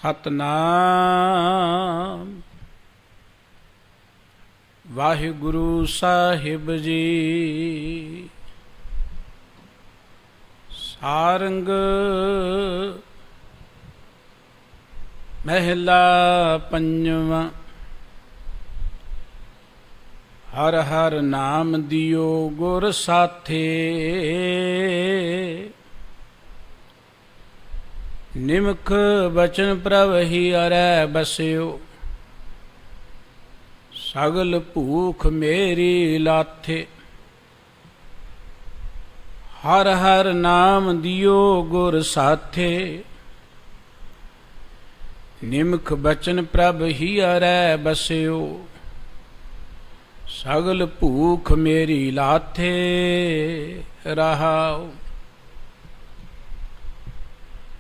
ਸਤਨਾਮ ਵਾਹਿਗੁਰੂ ਸਾਹਿਬ ਜੀ। ਸਾਰੰਗ ਮਹਿਲਾ ਪੰਜਵਾਂ। ਹਰ ਹਰ ਨਾਮ ਦਿਓ ਗੁਰ ਸਾਥੇ, ਨਿਮਖ ਬਚਨ ਪ੍ਰਭ ਹੀ ਅਰੈ ਬਸਿਓ, ਸਗਲ ਭੂਖ ਮੇਰੀ ਲਾਥੇ। ਹਰ ਹਰ ਨਾਮ ਦਿਓ ਗੁਰ ਸਾਥੇ, ਨਿਮਖ ਬਚਨ ਪ੍ਰਭ ਹੀ ਅਰੈ ਬਸਿਓ, ਸਗਲ ਭੂਖ ਮੇਰੀ ਲਾਥੇ। ਰਹਾਉ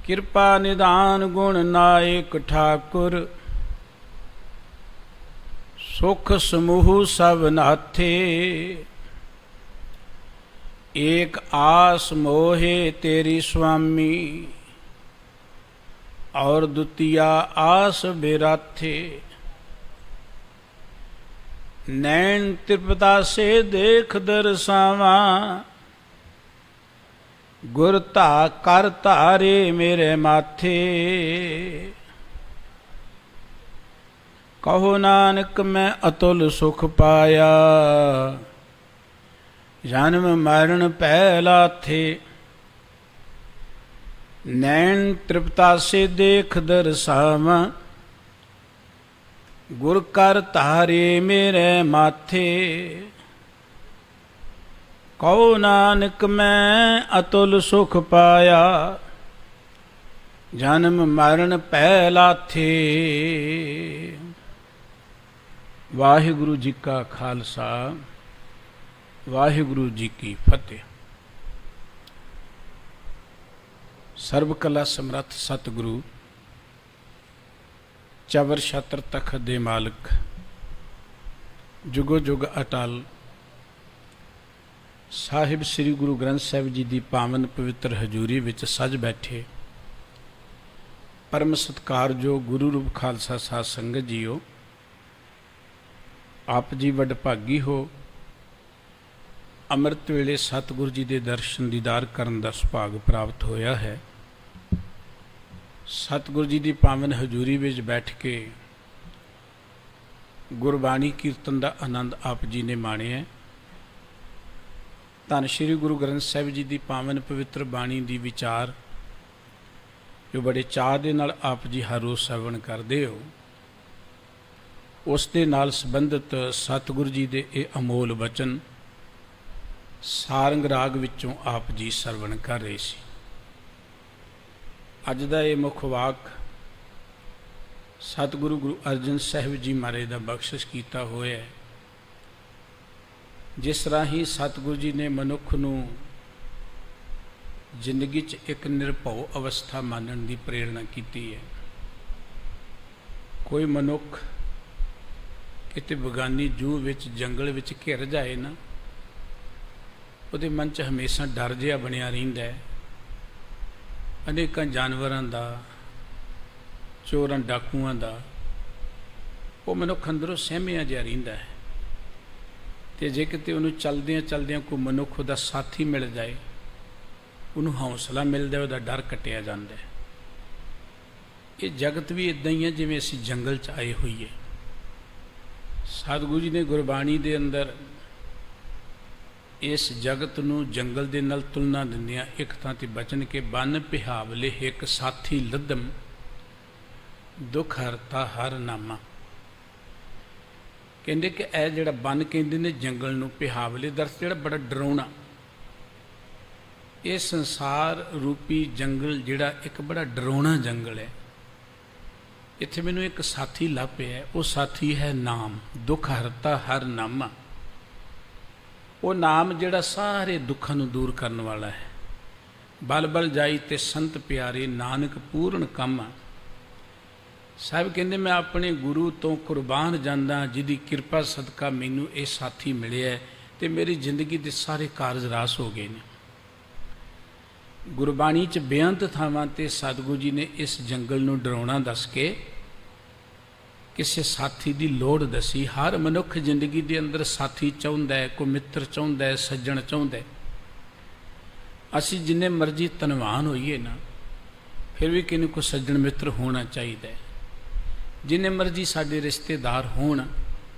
ਕਿਰਪਾ ਨਿਦਾਨ ਗੁਣ ਨਾਇਕ ਠਾਕੁਰ, ਸੁਖ ਸਮੂਹ ਸਭ ਨਾਥੇ। ਏਕ ਆਸ ਮੋਹੇ ਤੇਰੀ ਸੁਆਮੀ, ਔਰ ਦੁਤੀਆ ਆਸ ਬਿਰਾਥੇ। ਨੈਣ ਤ੍ਰਿਪਤਾ ਸੇ ਦੇਖ ਦਰਸਾਵਾਂ, ਗੁਰ ਧਾ ਕਰ ਧਾਰੇ ਮੇਰੇ ਮਾਥੇ। ਕਹੋ ਨਾਨਕ ਮੈਂ ਅਤੁਲ ਸੁਖ ਪਾਇਆ, ਜਨਮ ਮਰਨ ਭੈ ਲਾਥੇ। ਨੈਣ ਤ੍ਰਿਪਤਾ ਸੇ ਦੇਖ ਦਰਸਾਵਾਂ, ਗੁਰ ਕਰ ਧਾਰੇ ਮੇਰੇ ਮਾਥੇ। ਕਹੋ ਨਾਨਕ ਮੈਂ ਅਤੁਲ ਸੁਖ ਪਾਇਆ, ਜਨਮ ਮਰਨ ਭੈ ਲਾਥੇ। ਵਾਹਿਗੁਰੂ ਜੀ ਕਾ ਖਾਲਸਾ, ਵਾਹਿਗੁਰੂ ਜੀ ਕੀ ਫਤਿਹ। ਸਰਬ ਕਲਾ ਸਮਰੱਥ ਸਤਿਗੁਰੂ, ਚਵਰ ਛਤਰ ਤਖਤ ਦੇ ਮਾਲਕ, ਜੁਗੋ ਜੁਗ ਅਟਲ ਸਾਹਿਬ ਸ੍ਰੀ ਗੁਰੂ ਗ੍ਰੰਥ ਸਾਹਿਬ ਜੀ ਦੀ ਪਾਵਨ ਪਵਿੱਤਰ ਹਜ਼ੂਰੀ ਵਿੱਚ ਸਜ ਬੈਠੇ ਪਰਮ ਸਤਿਕਾਰਯੋਗ ਗੁਰੂ ਰੂਪ ਖਾਲਸਾ ਸਾਧ ਸੰਗਤ ਜੀਓ, ਆਪ ਜੀ ਵਡਭਾਗੀ ਹੋ। ਅੰਮ੍ਰਿਤ ਵੇਲੇ ਸਤਿਗੁਰੂ ਜੀ ਦੇ ਦਰਸ਼ਨ ਦੀਦਾਰ ਕਰਨ ਦਾ ਸੁਭਾਗ ਪ੍ਰਾਪਤ ਹੋਇਆ ਹੈ। ਸਤਿਗੁਰੂ ਜੀ ਦੀ ਪਾਵਨ ਹਜ਼ੂਰੀ ਵਿੱਚ ਬੈਠ ਕੇ ਗੁਰਬਾਣੀ ਕੀਰਤਨ ਦਾ ਆਨੰਦ ਆਪ ਜੀ ਨੇ ਮਾਣਿਆ। ਧੰਨ ਸ਼੍ਰੀ ਗੁਰੂ ਗ੍ਰੰਥ ਸਾਹਿਬ ਜੀ ਦੀ ਪਾਵਨ ਪਵਿੱਤਰ ਬਾਣੀ ਦੀ ਵਿਚਾਰ ਜੋ ਬੜੇ ਚਾਅ ਦੇ ਨਾਲ ਆਪ ਜੀ ਹਰ ਰੋਜ਼ ਸਰਵਣ ਕਰਦੇ ਹੋ, ਉਸ ਦੇ ਨਾਲ ਸੰਬੰਧਿਤ ਸਤਿਗੁਰੂ ਜੀ ਦੇ ਇਹ ਅਮੋਲ ਬਚਨ ਸਾਰੰਗ ਰਾਗ ਵਿੱਚੋਂ ਆਪ ਜੀ ਸਰਵਣ ਕਰ ਰਹੇ ਸੀ। ਅੱਜ ਦਾ ਇਹ ਮੁੱਖ ਵਾਕ ਸਤਿਗੁਰੂ ਗੁਰੂ ਅਰਜਨ ਸਾਹਿਬ ਜੀ ਮਹਾਰਾਜ ਦਾ ਬਖਸ਼ਿਸ਼ ਕੀਤਾ ਹੋਇਆ ਹੈ। ਜਿਸ ਰਾਹੀਂ ਸਤਿਗੁਰੂ ਜੀ ਨੇ ਮਨੁੱਖ ਨੂੰ ਜ਼ਿੰਦਗੀ 'ਚ ਇੱਕ ਨਿਰਭਉ ਅਵਸਥਾ ਮੰਨਣ ਦੀ ਪ੍ਰੇਰਣਾ ਕੀਤੀ ਹੈ। ਕੋਈ ਮਨੁੱਖ ਕਿਤੇ ਬਗਾਨੀ ਜੂਹ ਵਿੱਚ, ਜੰਗਲ ਵਿੱਚ ਘਿਰ ਜਾਏ ਨਾ, ਉਹਦੇ ਮਨ 'ਚ ਹਮੇਸ਼ਾ ਡਰ ਜਿਹਾ ਬਣਿਆ ਰਹਿੰਦਾ ਹੈ। ਅਨੇਕਾਂ ਜਾਨਵਰਾਂ ਦਾ, ਚੋਰਾਂ ਡਾਕੂਆਂ ਦਾ ਉਹ ਮਨੁੱਖ ਅੰਦਰੋਂ ਸਹਿਮਿਆ ਜਿਹਾ ਰਹਿੰਦਾ ਹੈ। ਅਤੇ ਜੇ ਕਿਤੇ ਉਹਨੂੰ ਚਲਦਿਆਂ ਚਲਦਿਆਂ ਕੋਈ ਮਨੁੱਖ ਉਹਦਾ ਸਾਥੀ ਮਿਲ ਜਾਏ, ਉਹਨੂੰ ਹੌਸਲਾ ਮਿਲਦਾ, ਉਹਦਾ ਡਰ ਕੱਟਿਆ ਜਾਂਦਾ ਹੈ। ਇਹ ਜਗਤ ਵੀ ਇੱਦਾਂ ਹੀ ਹੈ ਜਿਵੇਂ ਅਸੀਂ ਜੰਗਲ 'ਚ ਆਏ ਹੋਈਏ। ਸਤਿਗੁਰੂ ਜੀ ਨੇ ਗੁਰਬਾਣੀ ਦੇ ਅੰਦਰ ਇਸ ਜਗਤ ਨੂੰ ਜੰਗਲ ਦੇ ਨਾਲ ਤੁਲਨਾ ਦਿੰਦਿਆਂ ਇੱਕ ਥਾਂ 'ਤੇ ਬਚਨ ਕੇ ਬੰਨ ਪਿਹਾਵਲੇ ਇੱਕ ਸਾਥੀ ਲੱਦਮ, ਦੁੱਖ ਹਰਤਾ ਹਰ ਨਾਮਾ। ਕਹਿੰਦੇ ਕਿ ਇਹ ਜਿਹੜਾ ਬੰਨ ਕਹਿੰਦੇ ਨੇ ਜੰਗਲ ਨੂੰ, ਪਿਹਾਵਲੇ ਦਰਸ ਜਿਹੜਾ ਬੜਾ ਡਰਾਉਣਾ, ਇਹ ਸੰਸਾਰ ਰੂਪੀ ਜੰਗਲ ਜਿਹੜਾ ਇੱਕ ਬੜਾ ਡਰਾਉਣਾ ਜੰਗਲ ਹੈ। ਇੱਥੇ ਮੈਨੂੰ ਇੱਕ ਸਾਥੀ ਲੱਭ ਪਿਆ, ਉਹ ਸਾਥੀ ਹੈ ਨਾਮ। ਦੁੱਖ ਹਰਤਾ ਹਰ ਨਾਮਾ, ਉਹ ਨਾਮ ਜਿਹੜਾ ਸਾਰੇ ਦੁੱਖਾਂ ਨੂੰ ਦੂਰ ਕਰਨ ਵਾਲਾ ਹੈ। ਬਲ ਬਲ ਜਾਈ ਤੇ ਸੰਤ ਪਿਆਰੇ, ਨਾਨਕ ਪੂਰਨ ਕੰਮ। ਸਾਹਿਬ ਕਹਿੰਦੇ ਮੈਂ ਆਪਣੇ ਗੁਰੂ ਤੋਂ ਕੁਰਬਾਨ ਜਾਂਦਾ, ਜਿਹਦੀ ਕਿਰਪਾ ਸਦਕਾ ਮੈਨੂੰ ਇਹ ਸਾਥੀ ਮਿਲਿਆ ਤੇ ਮੇਰੀ ਜ਼ਿੰਦਗੀ ਦੇ ਸਾਰੇ ਕਾਰਜ ਰਾਸ ਹੋ ਗਏ ਨੇ। ਗੁਰਬਾਣੀ 'ਚ ਬੇਅੰਤ ਥਾਵਾਂ 'ਤੇ ਸਤਿਗੁਰੂ ਜੀ ਨੇ ਇਸ ਜੰਗਲ ਨੂੰ ਡਰਾਉਣਾ ਦੱਸ ਕੇ ਕਿਸੇ ਸਾਥੀ ਦੀ ਲੋੜ ਦੱਸੀ। ਹਰ ਮਨੁੱਖ ਜ਼ਿੰਦਗੀ ਦੇ ਅੰਦਰ ਸਾਥੀ ਚਾਹੁੰਦਾ ਹੈ, ਕੋਈ ਮਿੱਤਰ ਚਾਹੁੰਦਾ ਹੈ, ਸੱਜਣ ਚਾਹੁੰਦਾ ਹੈ। ਅਸੀਂ ਜਿੰਨੇ ਮਰਜ਼ੀ ਧਨਵਾਨ ਹੋਈਏ ਨਾ, ਫਿਰ ਵੀ ਕਿਨੂੰ ਕੋਈ ਸੱਜਣ ਮਿੱਤਰ ਹੋਣਾ ਚਾਹੀਦਾ ਹੈ। ਜਿੰਨੇ ਮਰਜ਼ੀ ਸਾਡੇ ਰਿਸ਼ਤੇਦਾਰ ਹੋਣ,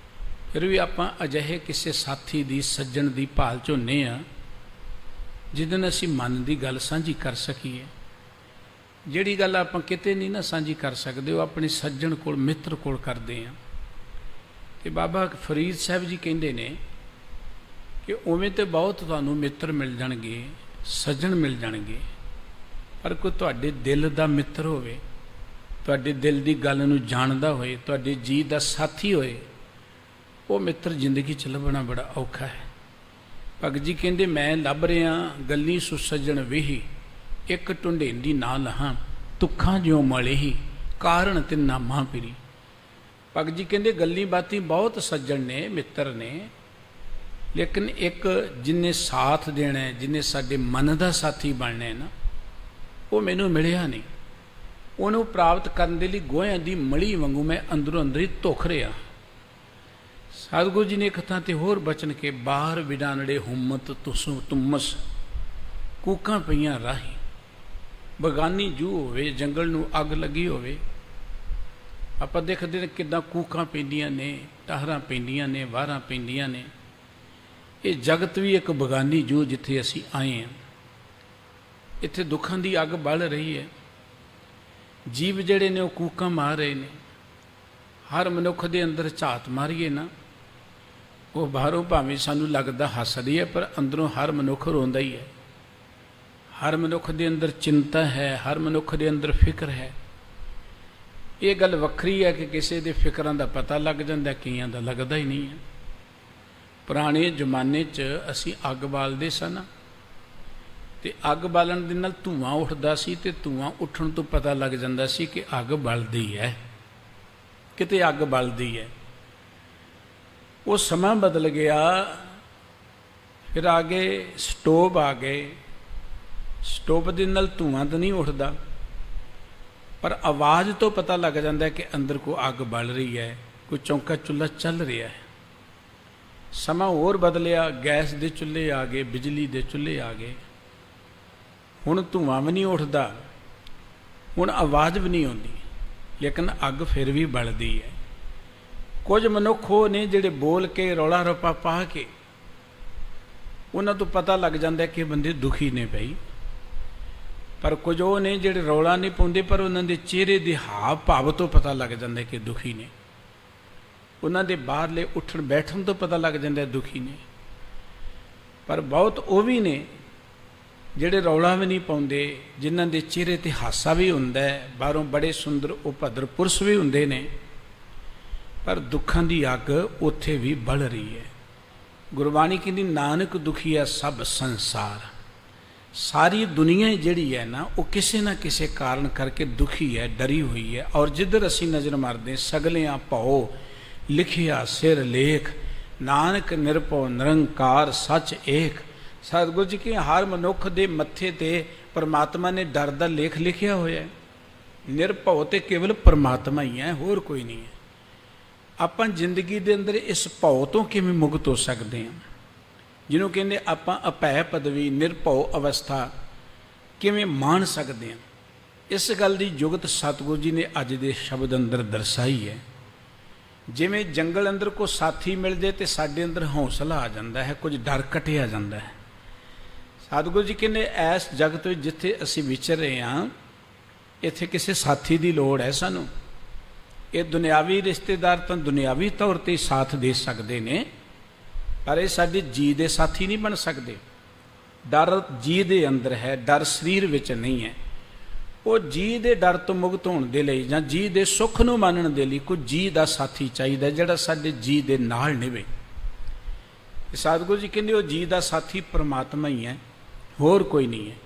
ਫਿਰ ਵੀ ਆਪਾਂ ਅਜਿਹੇ ਕਿਸੇ ਸਾਥੀ ਦੀ, ਸੱਜਣ ਦੀ ਭਾਲ 'ਚ ਹੁੰਦੇ ਹਾਂ ਜਿਹਦੇ ਨਾਲ ਅਸੀਂ ਮਨ ਦੀ ਗੱਲ ਸਾਂਝੀ ਕਰ ਸਕੀਏ। ਜਿਹੜੀ ਗੱਲ ਆਪਾਂ ਕਿਤੇ ਨਹੀਂ ਨਾ ਸਾਂਝੀ ਕਰ ਸਕਦੇ, ਉਹ ਆਪਣੇ ਸੱਜਣ ਕੋਲ, ਮਿੱਤਰ ਕੋਲ ਕਰਦੇ ਹਾਂ। ਤੇ ਬਾਬਾ ਫਰੀਦ ਸਾਹਿਬ ਜੀ ਕਹਿੰਦੇ ਨੇ ਕਿ ਉਵੇਂ ਤੇ ਬਹੁਤ ਤੁਹਾਨੂੰ ਮਿੱਤਰ ਮਿਲ ਜਾਣਗੇ, ਸੱਜਣ ਮਿਲ ਜਾਣਗੇ, ਪਰ ਕੋਈ ਤੁਹਾਡੇ ਦਿਲ ਦਾ ਮਿੱਤਰ ਹੋਵੇ, ਤੁਹਾਡੇ ਦਿਲ ਦੀ ਗੱਲ ਨੂੰ ਜਾਣਦਾ ਹੋਏ, ਤੁਹਾਡੇ ਜੀ ਦਾ ਸਾਥੀ ਹੋਏ, ਉਹ ਮਿੱਤਰ ਜ਼ਿੰਦਗੀ 'ਚ ਲੱਭਣਾ ਬੜਾ ਔਖਾ ਹੈ। ਭਗਤ ਜੀ ਕਹਿੰਦੇ, ਮੈਂ ਲੱਭ ਰਿਹਾ ਗੱਲੀ ਸੁਸੱਜਣ ਵੇਹੀ, ਇੱਕ ਢੁੰਡੇਂਦੀ ਨਾ ਲਹਾਂ, ਤੁੱਖਾਂ ਜਿਉ ਮਲੇ ਹੀ, ਕਾਰਨ ਤੇ ਨਾਮਾ ਪਿਰੀ। ਭਗਤ ਜੀ ਕਹਿੰਦੇ, ਗੱਲੀ ਬਾਤੀ ਬਹੁਤ ਸੱਜਣ ਨੇ, ਮਿੱਤਰ ਨੇ, ਲੇਕਿਨ ਇੱਕ ਜਿਹਨੇ ਸਾਥ ਦੇਣਾ ਹੈ, ਜਿਹਨੇ ਸਾਡੇ ਮਨ ਦਾ ਸਾਥੀ ਬਣਨਾ ਹੈ ਨਾ, ਉਹ ਮੈਨੂੰ ਮਿਲਿਆ ਨਹੀਂ। ਉਹਨੂੰ ਪ੍ਰਾਪਤ ਕਰਨ ਦੇ ਲਈ ਗੋਹਿਆਂ ਦੀ ਮਲੀ ਵਾਂਗੂ ਮੈਂ ਅੰਦਰੋਂ ਅੰਦਰ ਹੀ ਧੁਖ ਰਿਹਾ। ਸਤਿਗੁਰੂ ਜੀ ਨੇ ਇੱਕ ਥਾਂ ਤੇ ਹੋਰ ਬਚਨ ਕੇ, ਬਾਹਰ ਵਿਡਾਨੜੇ ਹੁਮਤ ਤੁਸੂ ਤੁਮਸ, ਕੂਕਾਂ ਪਈਆਂ ਰਾਹੀ। ਬਗਾਨੀ ਜੂ ਹੋਵੇ, ਜੰਗਲ ਨੂੰ ਅੱਗ ਲੱਗੀ ਹੋਵੇ, ਆਪਾਂ ਦੇਖਦੇ ਨੇ ਕਿੱਦਾਂ ਕੂਕਾਂ ਪੈਂਦੀਆਂ ਨੇ, ਟਾਹਰਾਂ ਪੈਂਦੀਆਂ ਨੇ, ਵਾਰਾਂ ਪੈਂਦੀਆਂ ਨੇ। ਇਹ ਜਗਤ ਵੀ ਇੱਕ ਬਗਾਨੀ ਜੂ ਜਿੱਥੇ ਅਸੀਂ ਆਏ ਹਾਂ। ਇੱਥੇ ਦੁੱਖਾਂ ਦੀ ਅੱਗ ਬਲ ਰਹੀ ਹੈ। ਜੀਵ ਜਿਹੜੇ ਨੇ ਉਹ ਕੂਕਾਂ ਮਾਰ ਰਹੇ ਨੇ। ਹਰ ਮਨੁੱਖ ਦੇ ਅੰਦਰ ਝਾਤ ਮਾਰੀਏ ਨਾ, ਉਹ ਬਾਹਰੋਂ ਭਾਵੇਂ ਸਾਨੂੰ ਲੱਗਦਾ ਹੱਸਦੀ ਹੈ, ਪਰ ਅੰਦਰੋਂ ਹਰ ਮਨੁੱਖ ਰੋਂਦਾ ਹੀ ਹੈ। ਹਰ ਮਨੁੱਖ ਦੇ ਅੰਦਰ ਚਿੰਤਾ ਹੈ, ਹਰ ਮਨੁੱਖ ਦੇ ਅੰਦਰ ਫਿਕਰ ਹੈ। ਇਹ ਗੱਲ ਵੱਖਰੀ ਹੈ ਕਿ ਕਿਸੇ ਦੇ ਫਿਕਰਾਂ ਦਾ ਪਤਾ ਲੱਗ ਜਾਂਦਾ, ਕਈਆਂ ਦਾ ਲੱਗਦਾ ਹੀ ਨਹੀਂ ਹੈ। ਪੁਰਾਣੇ ਜ਼ਮਾਨੇ 'ਚ ਅਸੀਂ ਅੱਗ ਬਾਲਦੇ ਸਨ, ਤੇ ਅੱਗ ਬਾਲਣ ਦੇ ਨਾਲ ਧੂੰਆਂ ਉੱਠਦਾ ਸੀ, ਤੇ ਧੂੰਆਂ ਉੱਠਣ ਤੋਂ ਪਤਾ ਲੱਗ ਜਾਂਦਾ ਸੀ ਕਿ ਅੱਗ ਬਲਦੀ ਹੈ, ਕਿਤੇ ਅੱਗ ਬਲਦੀ ਹੈ। ਉਹ ਸਮਾਂ ਬਦਲ ਗਿਆ, ਫਿਰ ਆ ਗਏ ਸਟੋਵ ਆ ਗਏ। ਸਟੋਵ ਦੇ ਨਾਲ ਧੂੰਆਂ ਤਾਂ ਨਹੀਂ ਉੱਠਦਾ, ਪਰ ਆਵਾਜ਼ ਤੋਂ ਪਤਾ ਲੱਗ ਜਾਂਦਾ ਕਿ ਅੰਦਰ ਕੋਈ ਅੱਗ ਬਲ ਰਹੀ ਹੈ, ਕੋਈ ਚੌਂਕਾ ਚੁੱਲ੍ਹਾ ਚੱਲ ਰਿਹਾ ਹੈ। ਸਮਾਂ ਹੋਰ ਬਦਲਿਆ, ਗੈਸ ਦੇ ਚੁੱਲ੍ਹੇ ਆ ਗਏ, ਬਿਜਲੀ ਦੇ ਚੁੱਲ੍ਹੇ ਆ ਗਏ। ਹੁਣ ਧੂੰਆਂ ਵੀ ਨਹੀਂ ਉੱਠਦਾ, ਹੁਣ ਆਵਾਜ਼ ਵੀ ਨਹੀਂ ਆਉਂਦੀ, ਲੇਕਿਨ ਅੱਗ ਫਿਰ ਵੀ ਬਲਦੀ ਹੈ। ਕੁਝ ਮਨੁੱਖ ਉਹ ਨੇ ਜਿਹੜੇ ਬੋਲ ਕੇ, ਰੌਲਾ ਰੱਪਾ ਪਾ ਕੇ, ਉਹਨਾਂ ਤੋਂ ਪਤਾ ਲੱਗ ਜਾਂਦਾ ਕਿ ਬੰਦੇ ਦੁਖੀ ਨੇ ਪਈ। ਪਰ ਕੁਝ ਉਹ ਨੇ ਜਿਹੜੇ ਰੌਲਾ ਨਹੀਂ ਪਾਉਂਦੇ, ਪਰ ਉਹਨਾਂ ਦੇ ਚਿਹਰੇ ਦੇ ਹਾਵ ਭਾਵ ਤੋਂ ਪਤਾ ਲੱਗ ਜਾਂਦਾ ਕਿ ਦੁਖੀ ਨੇ। ਉਹਨਾਂ ਦੇ ਬਾਹਰਲੇ ਉੱਠਣ ਬੈਠਣ ਤੋਂ ਪਤਾ ਲੱਗ ਜਾਂਦਾ ਦੁਖੀ ਨੇ। ਪਰ ਬਹੁਤ ਉਹ ਵੀ ਨੇ ਜਿਹੜੇ ਰੌਲਾ ਵੀ ਨਹੀਂ ਪਾਉਂਦੇ, ਜਿਨ੍ਹਾਂ ਦੇ ਚਿਹਰੇ 'ਤੇ ਹਾਸਾ ਵੀ ਹੁੰਦਾ ਹੈ, ਬਾਹਰੋਂ ਬੜੇ ਸੁੰਦਰ ਉਹ ਭਦਰ ਪੁਰਸ਼ ਵੀ ਹੁੰਦੇ ਨੇ, ਪਰ ਦੁੱਖਾਂ ਦੀ ਅੱਗ ਉੱਥੇ ਵੀ ਬਲ ਰਹੀ ਹੈ। ਗੁਰਬਾਣੀ ਕਹਿੰਦੀ, ਨਾਨਕ ਦੁਖੀਆ ਸਭ ਸੰਸਾਰ। ਸਾਰੀ ਦੁਨੀਆ ਜਿਹੜੀ ਹੈ ਨਾ, ਉਹ ਕਿਸੇ ਨਾ ਕਿਸੇ ਕਾਰਨ ਕਰਕੇ ਦੁਖੀ ਹੈ, ਡਰੀ ਹੋਈ ਹੈ। ਔਰ ਜਿੱਧਰ ਅਸੀਂ ਨਜ਼ਰ ਮਾਰਦੇ, ਸਗਲਿਆਂ ਭਉ ਲਿਖਿਆ ਸਿਰ ਲੇਖ, ਨਾਨਕ ਨਿਰਭਉ ਨਿਰੰਕਾਰ ਸੱਚ ਏਕ। ਸਤਿਗੁਰੂ ਜੀ ਕਿ ਹਰ ਮਨੁੱਖ ਦੇ ਮੱਥੇ ਤੇ ਪਰਮਾਤਮਾ ਨੇ ਡਰ ਦਾ ਲੇਖ ਲਿਖਿਆ ਹੋਇਆ ਹੈ। ਨਿਰਭਉ ਤੇ ਕੇਵਲ ਪਰਮਾਤਮਾ ਹੀ ਹੈ, ਹੋਰ ਕੋਈ ਨਹੀਂ ਹੈ। ਆਪਾਂ ਜ਼ਿੰਦਗੀ ਦੇ ਅੰਦਰ ਇਸ ਭਉ ਤੋਂ ਕਿਵੇਂ ਮੁਕਤ ਹੋ ਸਕਦੇ ਹਾਂ, ਜਿਹਨੂੰ ਕਹਿੰਦੇ ਆਪਾਂ ਅਭੈ ਪਦਵੀ, ਨਿਰਭਉ ਅਵਸਥਾ ਕਿਵੇਂ ਮਾਣ ਸਕਦੇ ਹਾਂ। ਇਸ ਗੱਲ ਦੀ ਜੁਗਤ ਸਤਿਗੁਰੂ ਜੀ ਨੇ ਅੱਜ ਦੇ ਸ਼ਬਦ ਅੰਦਰ ਦਰਸਾਈ ਹੈ। ਜਿਵੇਂ ਜੰਗਲ ਅੰਦਰ ਕੋਈ ਸਾਥੀ ਮਿਲ ਜਾਏ ਤੇ ਸਾਡੇ ਅੰਦਰ ਹੌਸਲਾ ਆ ਜਾਂਦਾ ਹੈ, ਕੁਝ ਡਰ ਘਟਿਆ ਜਾਂਦਾ ਹੈ। ਸਤਿਗੁਰੂ ਜੀ ਕਹਿੰਦੇ, ਇਸ ਜਗਤ ਵਿੱਚ ਜਿੱਥੇ ਅਸੀਂ ਵਿਚਰ ਰਹੇ ਹਾਂ, ਇੱਥੇ ਕਿਸੇ ਸਾਥੀ ਦੀ ਲੋੜ ਹੈ ਸਾਨੂੰ। ਇਹ ਦੁਨਿਆਵੀ ਰਿਸ਼ਤੇਦਾਰ ਤਾਂ ਦੁਨਿਆਵੀ ਤੌਰ 'ਤੇ ਸਾਥ ਦੇ ਸਕਦੇ ਨੇ, ਪਰ ਇਹ ਸਾਡੇ ਜੀ ਦੇ ਸਾਥੀ ਨਹੀਂ ਬਣ ਸਕਦੇ। ਡਰ ਜੀ ਦੇ ਅੰਦਰ ਹੈ, ਡਰ ਸਰੀਰ ਵਿੱਚ ਨਹੀਂ ਹੈ। ਉਹ ਜੀ ਦੇ ਡਰ ਤੋਂ ਮੁਕਤ ਹੋਣ ਦੇ ਲਈ ਜਾਂ ਜੀ ਦੇ ਸੁੱਖ ਨੂੰ ਮੰਨਣ ਦੇ ਲਈ ਕੋਈ ਜੀ ਦਾ ਸਾਥੀ ਚਾਹੀਦਾ, ਜਿਹੜਾ ਸਾਡੇ ਜੀ ਦੇ ਨਾਲ ਨਿਭੇ। ਸਤਿਗੁਰੂ ਜੀ ਕਹਿੰਦੇ, ਉਹ ਜੀ ਦਾ ਸਾਥੀ ਪਰਮਾਤਮਾ ਹੀ ਹੈ, ਹੋਰ ਕੋਈ ਨਹੀਂ ਹੈ।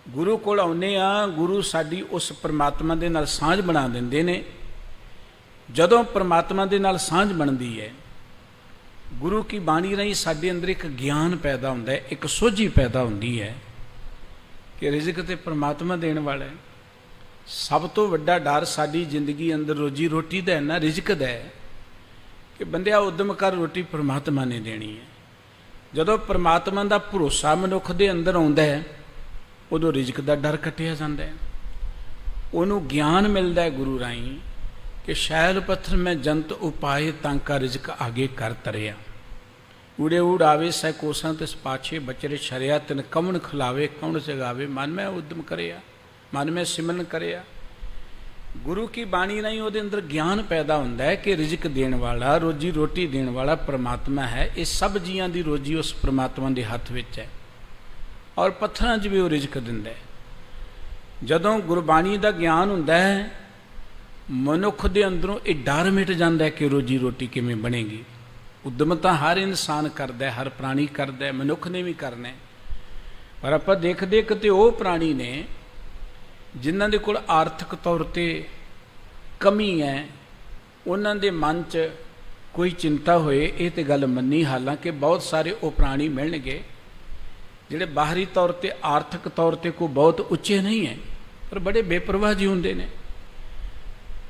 ਗੁਰੂ ਕੋਲ ਆਉਂਦੇ ਆ, ਗੁਰੂ ਸਾਡੀ ਉਸ ਪਰਮਾਤਮਾ ਦੇ ਨਾਲ ਸਾਂਝ ਬਣਾ ਦਿੰਦੇ ਨੇ। ਜਦੋਂ ਪਰਮਾਤਮਾ ਦੇ ਨਾਲ ਸਾਂਝ ਬਣਦੀ ਹੈ, ਗੁਰੂ ਕੀ ਬਾਣੀ ਰਾਹੀਂ ਸਾਡੇ ਅੰਦਰ ਇੱਕ ਗਿਆਨ ਪੈਦਾ ਹੁੰਦਾ ਹੈ, ਇੱਕ ਸੋਝੀ ਪੈਦਾ ਹੁੰਦੀ ਹੈ। कि रिजक तो परमात्मा देने वाला है। सब तो वड्डा डर साडी जिंदगी अंदर रोजी रोटी का है ना, रिजक का है कि बंदिया उद्यम कर, रोटी परमात्मा ने देनी है। जदों परमात्मा का भरोसा मनुख के अंदर आउंदा है उदों रिजक का डर कटिया जाता है। उन्होंने ज्ञान मिलता है गुरु राई कि शैल पत्थर में जंत उपाय तांका रिजक आगे कर तरिया। उड़े उड़ आवे सै कोसां तिस पाछे बचरे शरिया, तिन कमन खिलावे कौन जगावे, मन में उद्यम करिया, मन में सिमरन करिया। गुरु की बाणी नहीं वो अंदर ज्ञान पैदा होता है कि रिजक देने वाला, रोजी रोटी देने वाला परमात्मा है। ये सब जियां की रोजी उस परमात्मा के हथ विच है और पत्थरां 'च भी वो रिजक दिंदा है। जदों गुरबाणी का ज्ञान होंदा है मनुख दे अंदरों ये डर मिट जाता है कि रोजी रोटी किवें बनेगी। उद्यम तो हर इंसान करता है, हर प्राणी करता है, मनुख ने भी करना है। पर आपां देखदे कि वो प्राणी ने जिन्हां दे कोल आर्थिक तौर पर कमी है, उन्हां दे मन च कोई चिंता होए ये तो गल मन्नी। हालांकि बहुत सारे वो प्राणी मिलणगे जिहड़े बाहरी तौर पर आर्थिक तौर पर कोई बहुत उच्चे नहीं है पर बड़े बेपरवाह जी हुंदे ने।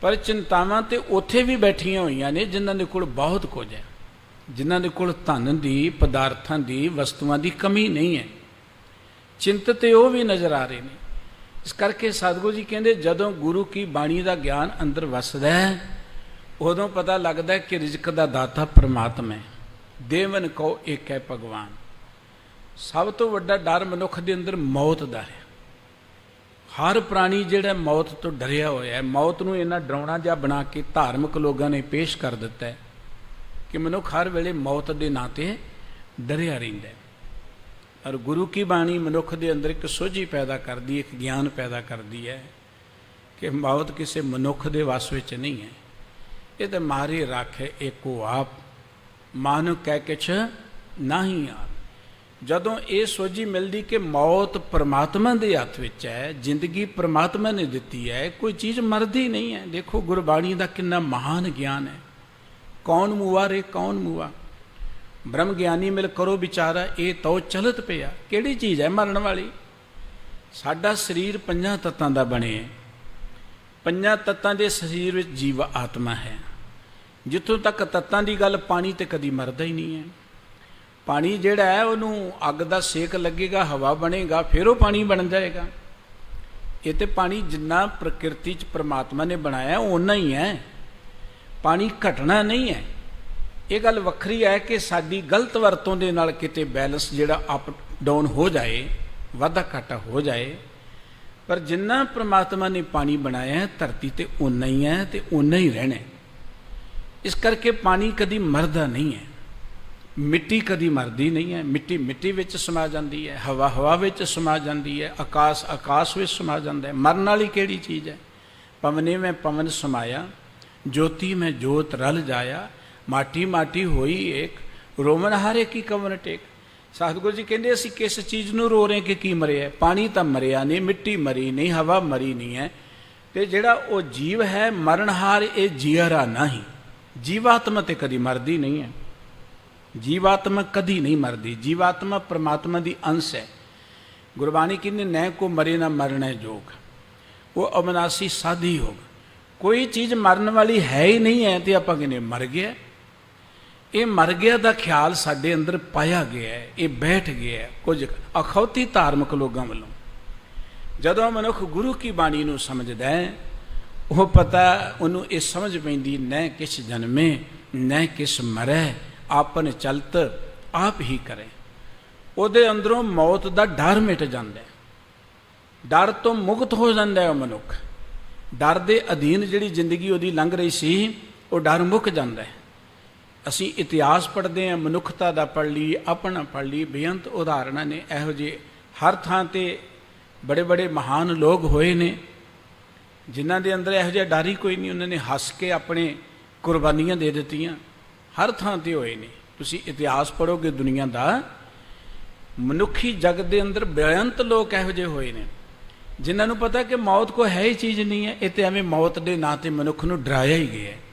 पर चिंतावां ते उत्थे भी बैठियां होईयां ने जिन्हां दे कोल बहुत कुछ है, जिन्हां दे कोल धन दी, पदार्थां दी, वस्तुआं दी कमी नहीं है। चिंतित वो भी नज़र आ रहे हैं। इस करके सतगुरु जी कहते जदों गुरु की बाणी का ज्ञान अंदर वसदा है उदों पता लगता है कि रिजक का दाता परमात्मा है। देवन कहो एक है भगवान। सब तो वड्डा डर मनुख के अंदर मौत का है। हर प्राणी जिहड़ा मौत तो डरिया होया है। मौत नूं इन्ना डरावना जिहा बना के धार्मिक लोगों ने पेश कर दिता है कि मनुख हर वेले मौत के नां ते डरिया रहिंदा है। और गुरु की बाणी मनुख के अंदर एक सोझी पैदा करती, एक ज्ञान पैदा करती है कि मौत किसी मनुख के वस विच नहीं है। ये तो मारे राखे एको आप, मानो कह किछ नहीं आप। जदों ये सोझी मिलती कि मौत परमात्मा के हथ विच है, जिंदगी परमात्मा ने दिती है, कोई चीज़ मरदी नहीं है। देखो गुरबाणी का कितना महान ज्ञान है। कौन मुआ रे कौन मुआ, ब्रह्म ज्ञानी मिल करो विचारा, ये तो चलत पिया। किहड़ी चीज़ है मरण वाली? साडा शरीर 5 तत्तां दा बने है। 5 तत्तां दे शरीर विच जीव आत्मा है। जिथों तक तत्तां दी गल, पानी तो कदी मरदा ही नहीं है। पानी जिहड़ा है उन्होंने अग दा सेक लगेगा, हवा बनेगा, फिर वो पानी बन जाएगा। ये तो पानी जिन्ना प्रकृति च परमात्मा ने बनाया उन्ना ही है, पानी घटना नहीं है। ये गल वक्री है कि साडी गलत वरतों दे नाल किते बैलेंस जिहड़ा अप डाउन हो जाए, वाधा घाटा हो जाए। पर जिन्ना परमात्मा ने पानी बनाया है धरती ते उन्ना ही है ते उन्ना ही रहना है। इस करके पानी कदी मरदा नहीं है, मिट्टी कदी मरदी नहीं है। मिट्टी मिट्टी विच समा जाती है, हवा हवा विच समा जाती है, आकाश आकाश विच समा जाता है। मरन वाली किहड़ी चीज़ है? पवने में पवन समाया, ज्योति में जोत रल जाया, माटी माटी होई एक, रोमन हारे की कवन टेक। सतगुरु जी कहते असीं किस चीज़ नूं रो रहे कि की मरिया? पानी तो मरिया नहीं, मिट्टी मरी नहीं, हवा मरी नहीं है। तो जिहड़ा वो जीव है मरणहार, ये जीअरा नहीं। जीवात्मा तो कदी मरदी नहीं है। जीवात्मा कदी नहीं मरदी। जीवात्मा परमात्मा की अंश है। गुरबाणी कहती न को मरे ना मरना जोग, वो अविनाशी साधी योग। कोई चीज़ मरन वाली है ही नहीं है तो आप कहने मर गया। ये मर गया का ख्याल साडे अंदर पाया गया है, ये बैठ गया है कुछ अखौती धार्मिक लोगों वालों। जदों मनुख गुरु की बाणी नूं समझदा है वो पता उन्होंने ये समझ पैंदी न किस जन्मे न किस मरै, आपन चलत आप ही करे। ਉਹਦੇ अंदरों मौत का डर मिट जाता है, डर तो मुक्त हो जाता है। मनुख डर के अधीन जिहड़ी जिंदगी उहदी लंघ रही सी वो डर मुक जाता है। असी इतिहास पढ़ते हैं, मनुखता का पढ़ ली, अपना पढ़ ली, बेअंत उदाहरण ने इहो जिहे हर थां ते बड़े बड़े महान लोग होए ने जिन्हां दे अंदर इहो जिहा डर ही कोई नहीं। उन्होंने हस के अपने कुर्बानियां दे दित्तियां, हर थां ते होए ने। तुसीं इतिहास पढ़ोगे दुनिया का, मनुखी जग के अंदर बेअंत लोग इहो जिहे होए ने जिन्हां नूं पता कि मौत को है ही चीज़ नहीं है। ये तो एवें मौत के नां ते मनुख नूं डराया ही गया है।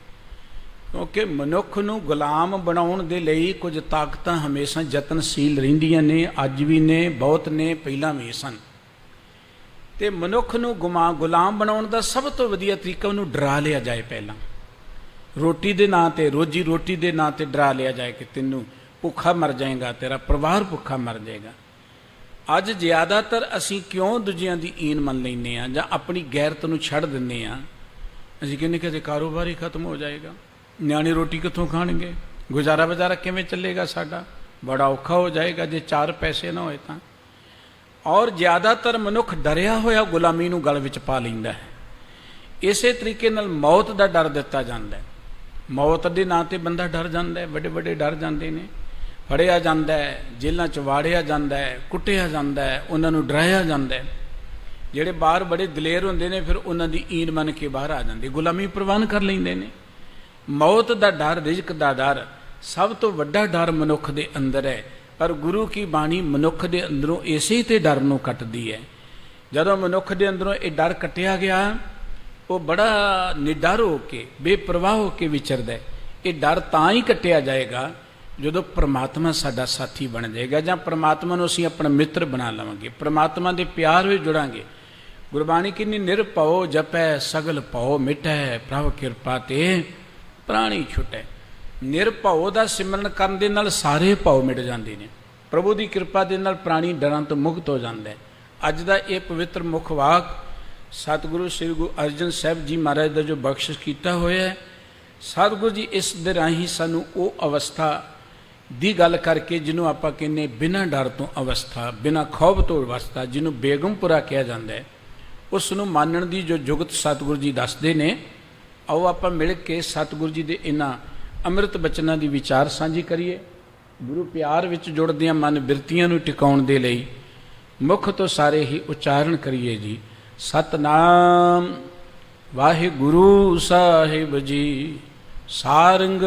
क्योंकि मनुख नूं गुलाम बनाउण दे लई कुछ ताकतां हमेशा यतनशील रहिंदियां ने, अज भी ने, बहुत ने, पहलां भी सन। ਤੇ ਮਨੁੱਖ ਨੂੰ ਗੁਲਾਮ ਬਣਾਉਣ ਦਾ ਸਭ ਤੋਂ ਵਧੀਆ ਤਰੀਕਾ ਉਹਨੂੰ ਡਰਾ ਲਿਆ ਜਾਏ। ਪਹਿਲਾਂ ਰੋਟੀ ਦੇ ਨਾਂ ਤੇ, ਰੋਜੀ ਰੋਟੀ ਦੇ ਨਾਂ ਤੇ ਡਰਾ ਲਿਆ ਜਾਏ ਕਿ ਤੈਨੂੰ ਭੁੱਖਾ ਮਰ ਜਾਏਗਾ, ਤੇਰਾ ਪਰਿਵਾਰ ਭੁੱਖਾ ਮਰ ਜਾਏਗਾ। ਅੱਜ ਜ਼ਿਆਦਾਤਰ ਅਸੀਂ ਕਿਉਂ ਦੂਜਿਆਂ ਦੀ ਈਨ ਮੰਨ ਲੈਂਦੇ ਹਾਂ ਜਾਂ ਆਪਣੀ ਗੈਰਤ ਨੂੰ ਛੱਡ ਦਿੰਦੇ ਹਾਂ? ਅਸੀਂ ਕਹਿੰਦੇ ਕਿ ਕਾਰੋਬਾਰ ਹੀ ਖਤਮ ਹੋ ਜਾਏਗਾ, ਨਿਆਣੇ ਰੋਟੀ ਕਿੱਥੋਂ ਖਾਣਗੇ, ਗੁਜ਼ਾਰਾ ਬਾਜ਼ਾਰਾ ਕਿਵੇਂ ਚੱਲੇਗਾ, ਸਾਡਾ ਬੜਾ ਔਖਾ ਹੋ ਜਾਏਗਾ ਜੇ 4 ਪੈਸੇ ਨਾ ਹੋਏ ਤਾਂ। ਔਰ ਜ਼ਿਆਦਾਤਰ ਮਨੁੱਖ ਡਰਿਆ ਹੋਇਆ ਗੁਲਾਮੀ ਨੂੰ ਗਲ ਵਿੱਚ ਪਾ ਲੈਂਦਾ ਹੈ। ਇਸੇ ਤਰੀਕੇ ਨਾਲ ਮੌਤ ਦਾ ਡਰ ਦਿੱਤਾ ਜਾਂਦਾ ਹੈ। ਮੌਤ ਦੇ ਨਾਂ ਤੇ ਬੰਦਾ ਡਰ ਜਾਂਦਾ ਹੈ, ਵੱਡੇ ਵੱਡੇ ਡਰ ਜਾਂਦੇ ਨੇ, ਫੜਿਆ ਜਾਂਦਾ ਹੈ, ਜੇਲ੍ਹਾਂ 'ਚ ਵਾੜਿਆ ਜਾਂਦਾ ਹੈ, ਕੁੱਟਿਆ ਜਾਂਦਾ ਹੈ, ਉਹਨਾਂ ਨੂੰ ਡਰਾਇਆ ਜਾਂਦਾ ਹੈ। ਜਿਹੜੇ ਬਾਹਰ ਬੜੇ ਦਲੇਰ ਹੁੰਦੇ ਨੇ ਫਿਰ ਉਹਨਾਂ ਦੀ ਈਨ ਮੰਨ ਕੇ ਬਾਹਰ ਆ ਜਾਂਦੇ, ਗੁਲਾਮੀ ਪ੍ਰਵਾਨ ਕਰ ਲੈਂਦੇ ਨੇ। ਮੌਤ ਦਾ ਡਰ, ਰਿਜ਼ਕ ਦਾ ਡਰ ਸਭ ਤੋਂ ਵੱਡਾ ਡਰ ਮਨੁੱਖ ਦੇ ਅੰਦਰ ਹੈ। ਪਰ ਗੁਰੂ ਕੀ ਬਾਣੀ ਮਨੁੱਖ ਦੇ ਅੰਦਰੋਂ ਇਸੇ ਤੇ ਡਰ ਨੂੰ ਕੱਟਦੀ ਹੈ। ਜਦੋਂ ਮਨੁੱਖ ਦੇ ਅੰਦਰੋਂ ਇਹ ਡਰ ਕੱਟਿਆ ਗਿਆ, ਉਹ ਬੜਾ ਨਿਡਰ ਹੋ ਕੇ, ਬੇਪਰਵਾਹ ਹੋ ਕੇ ਵਿਚਰਦਾ ਹੈ। ਇਹ ਡਰ ਤਾਂ ਹੀ ਕੱਟਿਆ ਜਾਏਗਾ ਜਦੋਂ ਪ੍ਰਮਾਤਮਾ ਸਾਡਾ ਸਾਥੀ ਬਣ ਜਾਏਗਾ, ਜਾਂ ਪ੍ਰਮਾਤਮਾ ਨੂੰ ਅਸੀਂ ਆਪਣਾ ਮਿੱਤਰ ਬਣਾ ਲਵਾਂਗੇ, ਪ੍ਰਮਾਤਮਾ ਦੇ ਪਿਆਰ ਵਿੱਚ ਜੁੜਾਂਗੇ। ਗੁਰਬਾਣੀ ਕਿੰਨੀ ਨਿਰਭਉ ਜਪੈ ਸਗਲ ਭਉ ਮਿਟੈ, ਪ੍ਰਭ ਕਿਰਪਾ ਤੇ ਪ੍ਰਾਣੀ ਛੁਟੈ। ਨਿਰਭਉ ਦਾ ਸਿਮਰਨ ਕਰਨ ਦੇ ਨਾਲ ਸਾਰੇ ਭਉ ਮਿਟ ਜਾਂਦੇ ਨੇ। ਪ੍ਰਭੂ ਦੀ ਕਿਰਪਾ ਦੇ ਨਾਲ ਪ੍ਰਾਣੀ ਡਰਾਂ ਤੋਂ ਮੁਕਤ ਹੋ ਜਾਂਦਾ ਹੈ। ਅੱਜ ਦਾ ਇਹ ਪਵਿੱਤਰ ਮੁੱਖ ਵਾਕ ਸਤਿਗੁਰੂ ਸ੍ਰੀ ਗੁਰੂ ਅਰਜਨ ਸਾਹਿਬ ਜੀ ਮਹਾਰਾਜ ਦਾ ਜੋ ਬਖਸ਼ਿਸ਼ ਕੀਤਾ ਹੋਇਆ ਹੈ, ਸਤਿਗੁਰੂ ਜੀ ਇਸ ਦੇ ਰਾਹੀਂ ਸਾਨੂੰ ਉਹ ਅਵਸਥਾ ਦੀ ਗੱਲ ਕਰਕੇ ਜਿਹਨੂੰ ਆਪਾਂ ਕਹਿੰਦੇ ਬਿਨਾਂ ਡਰ ਤੋਂ ਅਵਸਥਾ, ਬਿਨਾਂ ਖੌਫ ਤੋਂ ਅਵਸਥਾ, ਜਿਹਨੂੰ ਬੇਗਮਪੁਰਾ ਕਿਹਾ ਜਾਂਦਾ ਹੈ, ਉਸ ਨੂੰ ਮੰਨਣ ਦੀ ਜੋ ਜੁਗਤ ਸਤਿਗੁਰੂ ਜੀ ਦੱਸਦੇ ਨੇ। ਆਓ ਆਪਾਂ ਮਿਲ ਕੇ ਸਤਿਗੁਰੂ ਜੀ ਦੇ ਇਹਨਾਂ ਅੰਮ੍ਰਿਤ ਬਚਨਾਂ ਦੀ ਵਿਚਾਰ ਸਾਂਝੀ ਕਰੀਏ। ਗੁਰੂ ਪਿਆਰ ਵਿੱਚ ਜੁੜਦਿਆਂ ਮਨ ਬਿਰਤੀਆਂ ਨੂੰ ਟਿਕਾਉਣ ਦੇ ਲਈ ਮੁੱਖ ਤੋਂ ਸਾਰੇ ਹੀ ਉਚਾਰਨ ਕਰੀਏ ਜੀ। ਸਤਨਾਮ ਵਾਹਿਗੁਰੂ ਸਾਹਿਬ ਜੀ। ਸਾਰੰਗ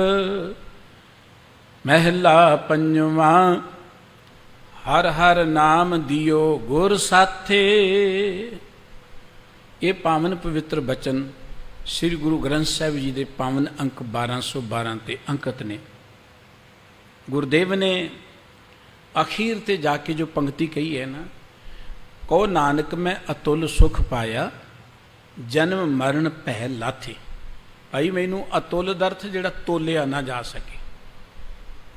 ਮਹਿਲਾ ਪੰਜਵਾਂ। ਹਰ ਹਰ ਨਾਮ ਦਿਓ ਗੁਰ ਸਾਥੇ। ਇਹ ਪਾਵਨ ਪਵਿੱਤਰ ਬਚਨ ਸ੍ਰੀ ਗੁਰੂ ਗ੍ਰੰਥ ਸਾਹਿਬ ਜੀ ਦੇ ਪਾਵਨ ਅੰਕ 1212 ਤੇ ਅੰਕਿਤ ਨੇ। ਗੁਰਦੇਵ ਨੇ ਅਖੀਰ ਤੇ ਜਾ ਕੇ ਜੋ ਪੰਕਤੀ ਕਹੀ ਹੈ ਨਾ, ਕਹੋ ਨਾਨਕ ਮੈਂ ਅਤੁੱਲ ਸੁਖ ਪਾਇਆ, ਜਨਮ ਮਰਨ ਭੈ ਲਾਥੇ। ਭਾਈ ਮੈਨੂੰ ਅਤੁੱਲ ਦਾ ਅਰਥ ਜਿਹੜਾ ਤੋਲਿਆ ਨਾ ਜਾ ਸਕੇ,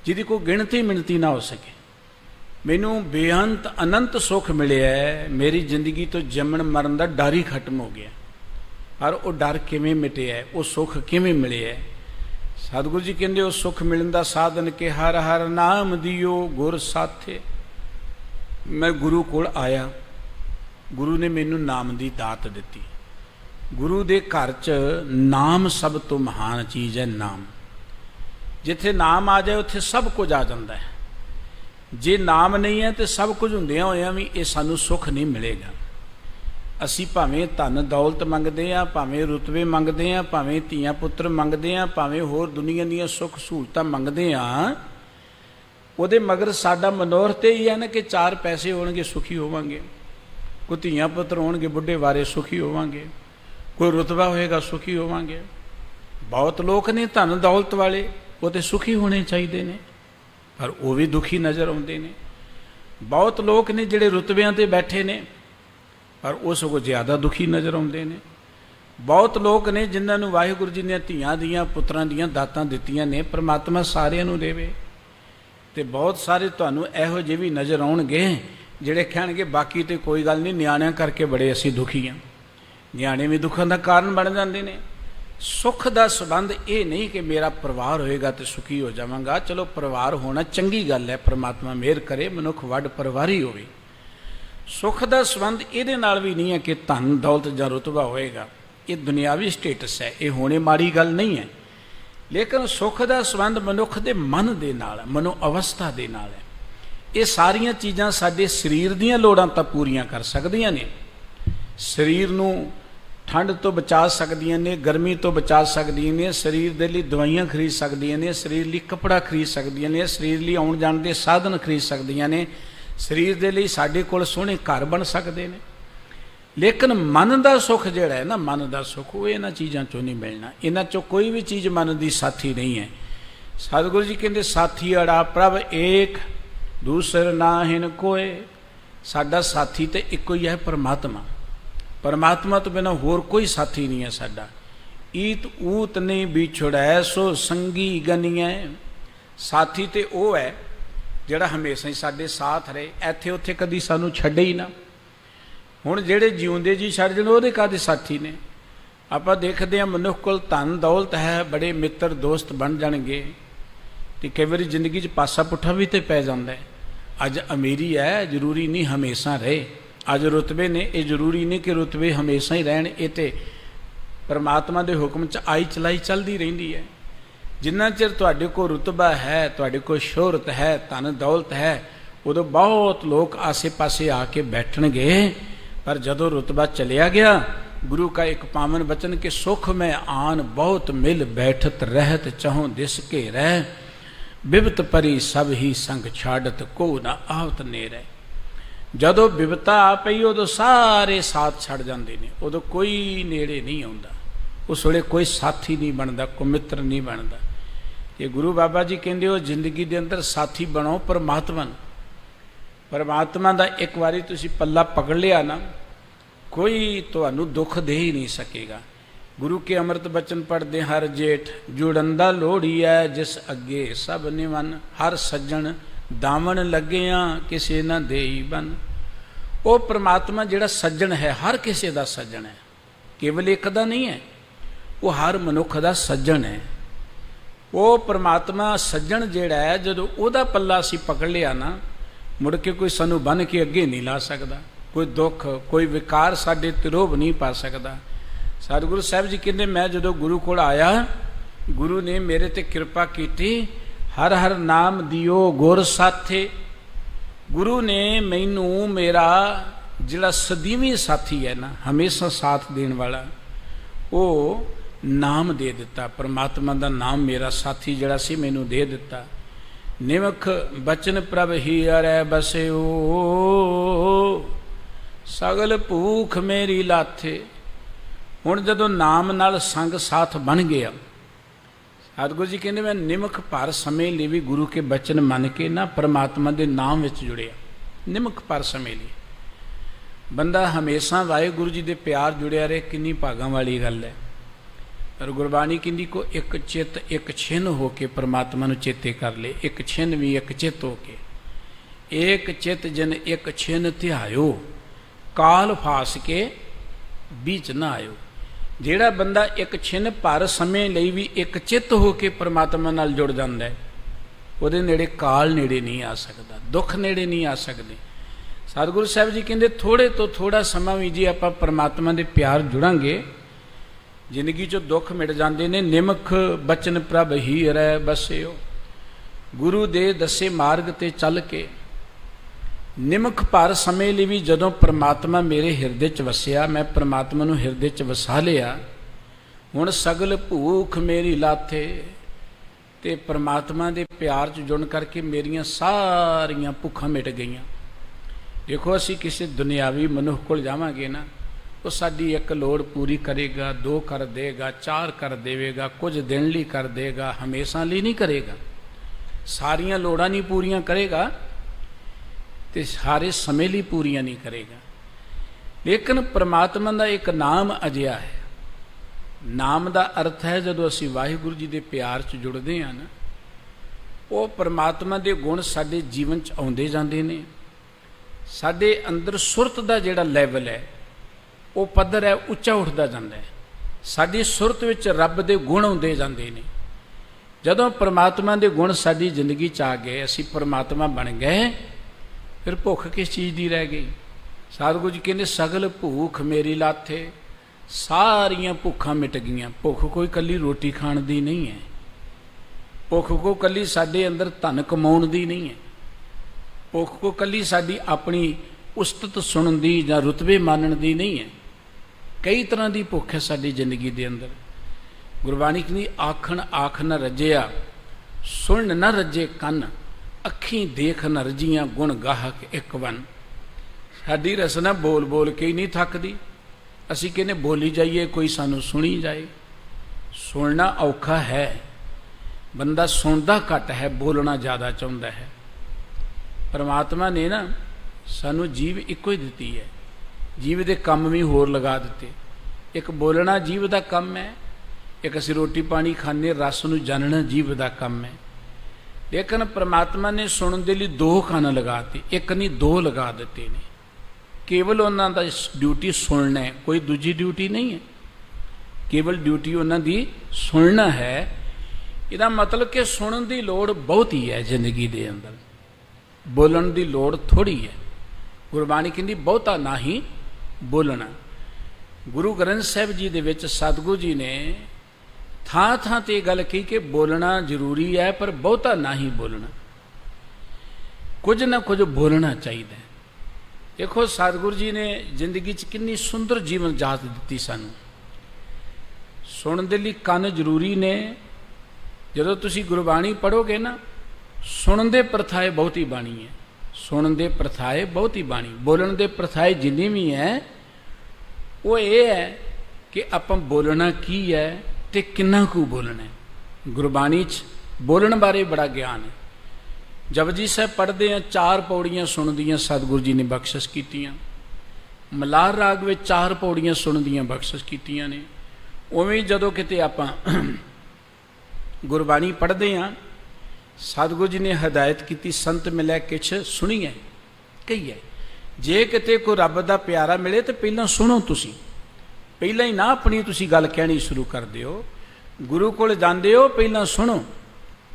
ਜਿਹਦੀ ਕੋਈ ਗਿਣਤੀ ਮਿਣਤੀ ਨਾ ਹੋ ਸਕੇ। ਮੈਨੂੰ ਬੇਅੰਤ ਅਨੰਤ ਸੁਖ ਮਿਲਿਆ। ਮੇਰੀ ਜ਼ਿੰਦਗੀ ਤੋਂ ਜੰਮਣ ਮਰਨ ਦਾ ਡਰ ਹੀ ਖਤਮ ਹੋ ਗਿਆ। ਪਰ ਉਹ ਡਰ ਕਿਵੇਂ ਮਿਟਿਆ, ਉਹ ਸੁਖ ਕਿਵੇਂ ਮਿਲਿਆ? ਸਤਿਗੁਰੂ ਜੀ ਕਹਿੰਦੇ ਉਹ ਸੁਖ ਮਿਲਣ ਦਾ ਸਾਧਨ ਕਿ ਹਰ ਹਰ ਨਾਮ ਦਿਓ ਗੁਰ ਸਾਥੇ। ਮੈਂ ਗੁਰੂ ਕੋਲ ਆਇਆ, ਗੁਰੂ ਨੇ ਮੈਨੂੰ ਨਾਮ ਦੀ ਦਾਤ ਦਿੱਤੀ। ਗੁਰੂ ਦੇ ਘਰ 'ਚ ਨਾਮ ਸਭ ਤੋਂ ਮਹਾਨ ਚੀਜ਼ ਹੈ। ਨਾਮ ਜਿੱਥੇ ਨਾਮ ਆ ਜਾਏ ਉੱਥੇ ਸਭ ਕੁਝ ਆ ਜਾਂਦਾ ਹੈ। ਜੇ ਨਾਮ ਨਹੀਂ ਹੈ ਤੇ ਸਭ ਕੁਝ ਹੁੰਦਿਆਂ ਹੋਇਆਂ ਵੀ ਇਹ ਸਾਨੂੰ ਸੁੱਖ ਨਹੀਂ ਮਿਲੇਗਾ। ਅਸੀਂ ਭਾਵੇਂ ਧਨ ਦੌਲਤ ਮੰਗਦੇ ਹਾਂ, ਭਾਵੇਂ ਰੁਤਬੇ ਮੰਗਦੇ ਹਾਂ, ਭਾਵੇਂ ਧੀਆਂ ਪੁੱਤਰ ਮੰਗਦੇ ਹਾਂ, ਭਾਵੇਂ ਹੋਰ ਦੁਨੀਆ ਦੀਆਂ ਸੁੱਖ ਸਹੂਲਤਾਂ ਮੰਗਦੇ ਹਾਂ, ਉਹਦੇ ਮਗਰ ਸਾਡਾ ਮਨੋਰਥ ਹੀ ਹੈ ਨਾ ਕਿ 4 ਪੈਸੇ ਹੋਣਗੇ ਸੁਖੀ ਹੋਵਾਂਗੇ, ਕੋਈ ਧੀਆਂ ਪੁੱਤਰ ਹੋਣਗੇ ਬੁੱਢੇ ਵਾਰੇ ਸੁਖੀ ਹੋਵਾਂਗੇ, ਕੋਈ ਰੁਤਬਾ ਹੋਏਗਾ ਸੁਖੀ ਹੋਵਾਂਗੇ। ਬਹੁਤ ਲੋਕ ਨੇ ਧਨ ਦੌਲਤ ਵਾਲੇ, ਉਹ ਤੇ ਸੁਖੀ ਹੋਣੇ ਚਾਹੀਦੇ ਨੇ, ਪਰ ਉਹ ਵੀ ਦੁਖੀ ਨਜ਼ਰ ਆਉਂਦੇ ਨੇ। ਬਹੁਤ ਲੋਕ ਨੇ ਜਿਹੜੇ ਰੁਤਬਿਆਂ ਤੇ ਬੈਠੇ ਨੇ, ਪਰ ਉਹ ਸਗੋਂ ਜ਼ਿਆਦਾ ਦੁਖੀ ਨਜ਼ਰ ਆਉਂਦੇ ਨੇ। ਬਹੁਤ ਲੋਕ ਨੇ ਜਿਨ੍ਹਾਂ ਨੂੰ ਵਾਹਿਗੁਰੂ ਜੀ ਨੇ ਧੀਆਂ ਦੀਆਂ ਪੁੱਤਰਾਂ ਦੀਆਂ ਦਾਤਾਂ ਦਿੱਤੀਆਂ ਨੇ, ਪਰਮਾਤਮਾ ਸਾਰਿਆਂ ਨੂੰ ਦੇਵੇ। ਤੇ ਬਹੁਤ ਸਾਰੇ ਤੁਹਾਨੂੰ ਇਹੋ ਜਿਹੇ ਵੀ ਨਜ਼ਰ ਆਉਣਗੇ ਜਿਹੜੇ ਕਹਿਣਗੇ ਬਾਕੀ ਤੇ ਕੋਈ ਗੱਲ ਨਹੀਂ, ਨਿਆਣਿਆਂ ਕਰਕੇ ਬੜੇ ਅਸੀਂ ਦੁਖੀ ਹਾਂ। ਨਿਆਣੇ ਵੀ ਦੁੱਖਾਂ ਦਾ ਕਾਰਨ ਬਣ ਜਾਂਦੇ ਨੇ। ਸੁੱਖ ਦਾ ਸੰਬੰਧ ਇਹ ਨਹੀਂ ਕਿ ਮੇਰਾ ਪਰਿਵਾਰ ਹੋਏਗਾ ਤੇ ਸੁਖੀ ਹੋ ਜਾਵਾਂਗਾ। ਚਲੋ ਪਰਿਵਾਰ ਹੋਣਾ ਚੰਗੀ ਗੱਲ ਹੈ, ਪਰਮਾਤਮਾ ਮਿਹਰ ਕਰੇ ਮਨੁੱਖ ਵੱਡ ਪਰਿਵਾਰੀ ਹੋਵੇ। ਸੁੱਖ ਦਾ ਸੰਬੰਧ ਇਹਦੇ ਨਾਲ ਵੀ ਨਹੀਂ ਹੈ ਕਿ ਧਨ ਦੌਲਤ ਜਾਂ ਰੁਤਬਾ ਹੋਏਗਾ। ਇਹ ਦੁਨਿਆਵੀ ਸਟੇਟਸ ਹੈ, ਇਹ ਹੋਣੇ ਮਾੜੀ ਗੱਲ ਨਹੀਂ ਹੈ। ਲੇਕਿਨ ਸੁੱਖ ਦਾ ਸੰਬੰਧ ਮਨੁੱਖ ਦੇ ਮਨ ਦੇ ਨਾਲ, ਮਨੋ ਅਵਸਥਾ ਦੇ ਨਾਲ ਹੈ। ਇਹ ਸਾਰੀਆਂ ਚੀਜ਼ਾਂ ਸਾਡੇ ਸਰੀਰ ਦੀਆਂ ਲੋੜਾਂ ਤਾਂ ਪੂਰੀਆਂ ਕਰ ਸਕਦੀਆਂ ਨੇ, ਸਰੀਰ ਨੂੰ ਠੰਡ ਤੋਂ ਬਚਾ ਸਕਦੀਆਂ ਨੇ, ਗਰਮੀ ਤੋਂ ਬਚਾ ਸਕਦੀਆਂ ਨੇ, ਸਰੀਰ ਦੇ ਲਈ ਦਵਾਈਆਂ ਖਰੀਦ ਸਕਦੀਆਂ ਨੇ, ਸਰੀਰ ਲਈ ਕੱਪੜਾ ਖਰੀਦ ਸਕਦੀਆਂ ਨੇ, ਸਰੀਰ ਲਈ ਆਉਣ ਜਾਣ ਦੇ ਸਾਧਨ ਖਰੀਦ ਸਕਦੀਆਂ ਨੇ, ਸਰੀਰ ਦੇ ਲਈ ਸਾਡੇ ਕੋਲ ਸੋਹਣੇ ਘਰ ਬਣ ਸਕਦੇ ਨੇ। ਲੇਕਿਨ ਮਨ ਦਾ ਸੁੱਖ ਜਿਹੜਾ ਹੈ ਨਾ, ਮਨ ਦਾ ਸੁੱਖ, ਉਹ ਇਹਨਾਂ ਚੀਜ਼ਾਂ 'ਚੋਂ ਨਹੀਂ ਮਿਲਣਾ। ਇਹਨਾਂ 'ਚੋਂ ਕੋਈ ਵੀ ਚੀਜ਼ ਮਨ ਦੀ ਸਾਥੀ ਨਹੀਂ ਹੈ। ਸਤਿਗੁਰੂ ਜੀ ਕਹਿੰਦੇ ਸਾਥੀ ਅੜਾ ਪ੍ਰਭ ਏਕ, ਦੂਸਰ ਨਾਹਿਨ ਕੋਏ। ਸਾਡਾ ਸਾਥੀ ਤੇ ਇੱਕੋ ਹੀ ਹੈ, ਪਰਮਾਤਮਾ। परमात्मा तो बिना होर कोई साथी नहीं है साडा। ईत ऊत नहीं बिछड़ै सो संगी गनिए। साथी तो वो है जिहड़ा हमेशा ही साडे साथ रहे, इत्थे उत्थे कदी सानू छड्डे ही ना। हुण जिहड़े जिउंदे जी छड्ड जाण ओहदे काहदे साथी ने। आपां देखदे हां मनुख कोल धन दौलत है, बड़े मित्र दोस्त बन जाणगे ते कई वारी जिंदगी च पासा पुट्ठा भी तो पै जांदा है। अज अमीरी है, जरूरी नहीं हमेशा रहे। अज रुतबे ने, ये जरूरी नहीं कि रुतबे हमेशा ही रहन। ये तो परमात्मा के हुक्म च आई चलाई चलती रहिंदी है। जिन्ना चिर तुहाडे कोल रुतबा है, तुहाडे कोल शोहरत है, धन दौलत है, उदों बहुत लोग आसे पासे आके बैठणगे। पर जदों रुतबा चलिया गया, गुरु का एक पावन वचन के सुख में आन बहुत मिल बैठत रहत चहों दिस के रह। बिपत परी सब ही संग छाड़त को न आवत नेरै। जदों बिपता आ पई उदों सारे साथ छड़ जाते हैं, उदों कोई नेड़े नहीं आता। उस वेले कोई साथी नहीं बनता, कोई मित्र नहीं बनता। ये गुरु बाबा जी कहते हो जिंदगी के अंदर साथी बनो परमात्मा। परमात्मा का एक बारी तुसी पल्ला पकड़ लिया ना, कोई तुहानू दुख दे ही नहीं सकेगा। गुरु के अमृत बचन पढ़ते हर जेठ जुड़ंदा लोड़ी है जिस अगे सब निवन। हर सज्जन दामन लगिया किसे न देई बन। वो परमात्मा जिहड़ा सज्जन है, हर किसी का सज्जन है, केवल एक का नहीं है। वो हर मनुख का सज्जन है। वो परमात्मा सज्जन जिहड़ा है, जदों ओहदा पल्ला असीं पकड़ लिया ना, मुड़ के कोई सानू बन के अगे नहीं ला सकता। कोई दुख कोई विकार साडे ते रोब नहीं पा सकता। सतगुरु साहब जी कहते मैं जदों गुरु कोल आया, गुरु ने मेरे ते कृपा की। हर हर नाम दियो गुर साथे। गुरु ने मैनू मेरा जिहड़ा सदीवी साथी है ना, हमेशा साथ देने वाला, वो नाम दे दिता। परमात्मा का नाम मेरा साथी जिहड़ा सी मैनू दे दिता। निमख बचन प्रभ ही अरै बसिओ सगल भूख मेरी लाथे। हुण जदों नाम नाल संग साथ बन गया, सतगुरु जी कहते मैं निमख भर समय लिए भी गुरु के बचन मन के ना परमात्मा के नाम विच जुड़िया। निमख भर समय लिए बंदा हमेशा वाहिगुरु जी के प्यार जुड़िया रहे, किन्नी भागां वाली गल है। पर गुरबाणी कहती को एक चित एक छिन्न होके परमात्मा नूं चेते कर ले। एक छिन्न भी एक चित होके। एक चित जिन एक छिन्न ध्यायो काल फास के बीच ना आयो। जिहड़ा बंदा एक छिन्न भर समय ਲਈ भी एक चित होके परमात्मा नाल जुड़ जाता है, ਉਹਦੇ नेड़े काल नेड़े नहीं आ सकता, दुख नेड़े नहीं आ सकते। सतगुरु साहब जी कहते थोड़े तो थोड़ा समा भी जी आप परमात्मा के प्यार जुड़ांगे, जिंदगी चो दुख मिट जाते हैं। निमख बचन प्रभ ही रह बसिओ। गुरु दे दसे मार्ग ते चल के निमख भर समय लिए भी जदों परमात्मा मेरे हिरदे च वसिया, मैं परमात्मा नूं हिरदे च वसा लिया। हुण सगल भूख मेरी लाथे। ते परमात्मा दे प्यार च जुड़न करके मेरियां सारियां भुखां मिट गईयां। देखो असीं किसी दुनियावी मनुख कोल जावांगे ना, वो साडी एक लोड़ पूरी करेगा, दो कर देगा, चार कर देवेगा, कुछ दिन लिए कर देगा, हमेशा लिए नहीं करेगा। सारियां लोड़ां नहीं पूरियां करेगा ते सारे समय लिए पूरियां नहीं करेगा। लेकिन परमात्मा का एक नाम अजिहा है। नाम का अर्थ है जदों असी वाहिगुरु जी के प्यार च जुड़ते हैं ना, वो परमात्मा के गुण साडे जीवन च आउंदे जांदे ने। साडे अंदर सुरत का जिहड़ा लैवल है, वो पद्धर है उच्चा उठता जाता है। साडी सुरत विच रब के गुण आउंदे जांदे ने। जदों परमात्मा के गुण साडी जिंदगी च आ गए, असी परमात्मा बन गए, फिर भुख किस चीज़ की रह गई। सतगुरु जी कहते सगल भूख मेरी लाथे। सारियां भुखां मिट गईयां। भुख कोई कली रोटी खाण दी नहीं है। भुख को कली साडे अंदर धन कमाउण दी नहीं है। भुख को कली साडी अपनी उस्तत सुनन दी जां रुतबे मानण दी नहीं है। कई तरह की भुख है साडी जिंदगी के अंदर। गुरबाणी कहती आखण आख न रजिया, सुन न रजे कन, अखी देख न रजियां, गुण गाहक एक वन। साडी रसना बोल बोल के ही नहीं थकदी। असी कहने बोली जाइए, कोई सानू सुनी जाए। सुनना औखा है, बंदा सुनता घट है, बोलना ज़्यादा चाहता है। परमात्मा ने ना सानू जीव इको ही दिती है। ਜੀਭ ਦੇ ਕੰਮ ਵੀ ਹੋਰ ਲਗਾ ਦਿੱਤੇ। ਇੱਕ ਬੋਲਣਾ ਜੀਭ ਦਾ ਕੰਮ ਹੈ, ਇੱਕ ਅਸੀਂ ਰੋਟੀ ਪਾਣੀ ਖਾਂਦੇ ਰਸ ਨੂੰ ਜਾਣਨਾ ਜੀਭ ਦਾ ਕੰਮ ਹੈ। ਲੇਕਿਨ ਪ੍ਰਮਾਤਮਾ ਨੇ ਸੁਣਨ ਦੇ ਲਈ ਦੋ ਕੰਨ ਲਗਾਤੇ, ਇੱਕ ਨਹੀਂ ਦੋ ਲਗਾ ਦਿੱਤੇ ਨੇ। ਕੇਵਲ ਉਹਨਾਂ ਦਾ ਡਿਊਟੀ ਸੁਣਨਾ ਹੈ, ਕੋਈ ਦੂਜੀ ਡਿਊਟੀ ਨਹੀਂ ਹੈ। ਕੇਵਲ ਡਿਊਟੀ ਉਹਨਾਂ ਦੀ ਸੁਣਨਾ ਹੈ। ਇਹਦਾ ਮਤਲਬ ਕਿ ਸੁਣਨ ਦੀ ਲੋੜ ਬਹੁਤ ਹੀ ਹੈ ਜ਼ਿੰਦਗੀ ਦੇ ਅੰਦਰ, ਬੋਲਣ ਦੀ ਲੋੜ ਥੋੜ੍ਹੀ ਹੈ। ਗੁਰਬਾਣੀ ਕਹਿੰਦੀ ਬਹੁਤਾ ਨਾ ਹੀ ਬੋਲਣਾ। ਗੁਰੂ ਗ੍ਰੰਥ ਸਾਹਿਬ ਜੀ ਦੇ ਵਿੱਚ ਸਤਿਗੁਰੂ ਜੀ ਨੇ ਥਾਂ ਥਾਂ ਤੇ ਇਹ ਗੱਲ ਕਹੀ ਕਿ ਬੋਲਣਾ ਜ਼ਰੂਰੀ ਹੈ, ਪਰ ਬਹੁਤਾ ਨਾ ਹੀ ਬੋਲਣਾ, ਕੁਝ ਨਾ ਕੁਝ ਬੋਲਣਾ ਚਾਹੀਦਾ ਹੈ। ਦੇਖੋ ਸਤਿਗੁਰੂ ਜੀ ਨੇ ਜ਼ਿੰਦਗੀ 'ਚ ਕਿੰਨੀ ਸੁੰਦਰ ਜੀਵਨ ਜਾਚ ਦਿੱਤੀ ਸਾਨੂੰ। ਸੁਣਨ ਦੇ ਲਈ ਕੰਨ ਜ਼ਰੂਰੀ ਨੇ। ਜਦੋਂ ਤੁਸੀਂ ਗੁਰਬਾਣੀ ਪੜ੍ਹੋਗੇ ਨਾ, ਸੁਣਨ ਦੇ ਪ੍ਰਥਾਏ ਬਹੁਤੀ ਬਾਣੀ ਹੈ, ਸੁਣਨ ਦੇ ਪ੍ਰਥਾਏ ਬਹੁਤੀ ਬਾਣੀ। ਬੋਲਣ ਦੇ ਪ੍ਰਥਾਏ ਜਿੰਨੇ ਵੀ ਹੈ ਉਹ ਇਹ ਹੈ ਕਿ ਆਪਾਂ ਬੋਲਣਾ ਕੀ ਹੈ ਤੇ ਕਿੰਨਾ ਕੁ ਬੋਲਣਾ ਹੈ। ਗੁਰਬਾਣੀ 'ਚ ਬੋਲਣ ਬਾਰੇ ਬੜਾ ਗਿਆਨ ਹੈ। ਜਪਜੀ ਸਾਹਿਬ ਪੜ੍ਹਦੇ ਹਾਂ, 4 ਪੌੜੀਆਂ ਸੁਣਦੀਆਂ ਸਤਿਗੁਰੂ ਜੀ ਨੇ ਬਖਸ਼ਿਸ਼ ਕੀਤੀਆਂ। ਮਲਾਰ ਰਾਗ ਵਿੱਚ 4 ਪੌੜੀਆਂ ਸੁਣਦੀਆਂ ਬਖਸ਼ਿਸ਼ ਕੀਤੀਆਂ ਨੇ। ਉਵੇਂ ਜਦੋਂ ਕਿਤੇ ਆਪਾਂ ਗੁਰਬਾਣੀ ਪੜ੍ਹਦੇ ਹਾਂ, ਸਤਿਗੁਰੂ ਜੀ ਨੇ ਹਦਾਇਤ ਕੀਤੀ, ਸੰਤ ਮਿਲਿਆ ਕਿਛ ਸੁਣੀਏ ਕਹੀਏ। ਜੇ ਕਿਤੇ ਕੋਈ ਰੱਬ ਦਾ ਪਿਆਰਾ ਮਿਲੇ ਤਾਂ ਪਹਿਲਾਂ ਸੁਣੋ। ਤੁਸੀਂ ਪਹਿਲਾਂ ਹੀ ਨਾ ਆਪਣੀ ਤੁਸੀਂ ਗੱਲ ਕਹਿਣੀ ਸ਼ੁਰੂ ਕਰ ਦਿਓ। ਗੁਰੂ ਕੋਲ ਜਾਂਦੇ ਹੋ, ਪਹਿਲਾਂ ਸੁਣੋ,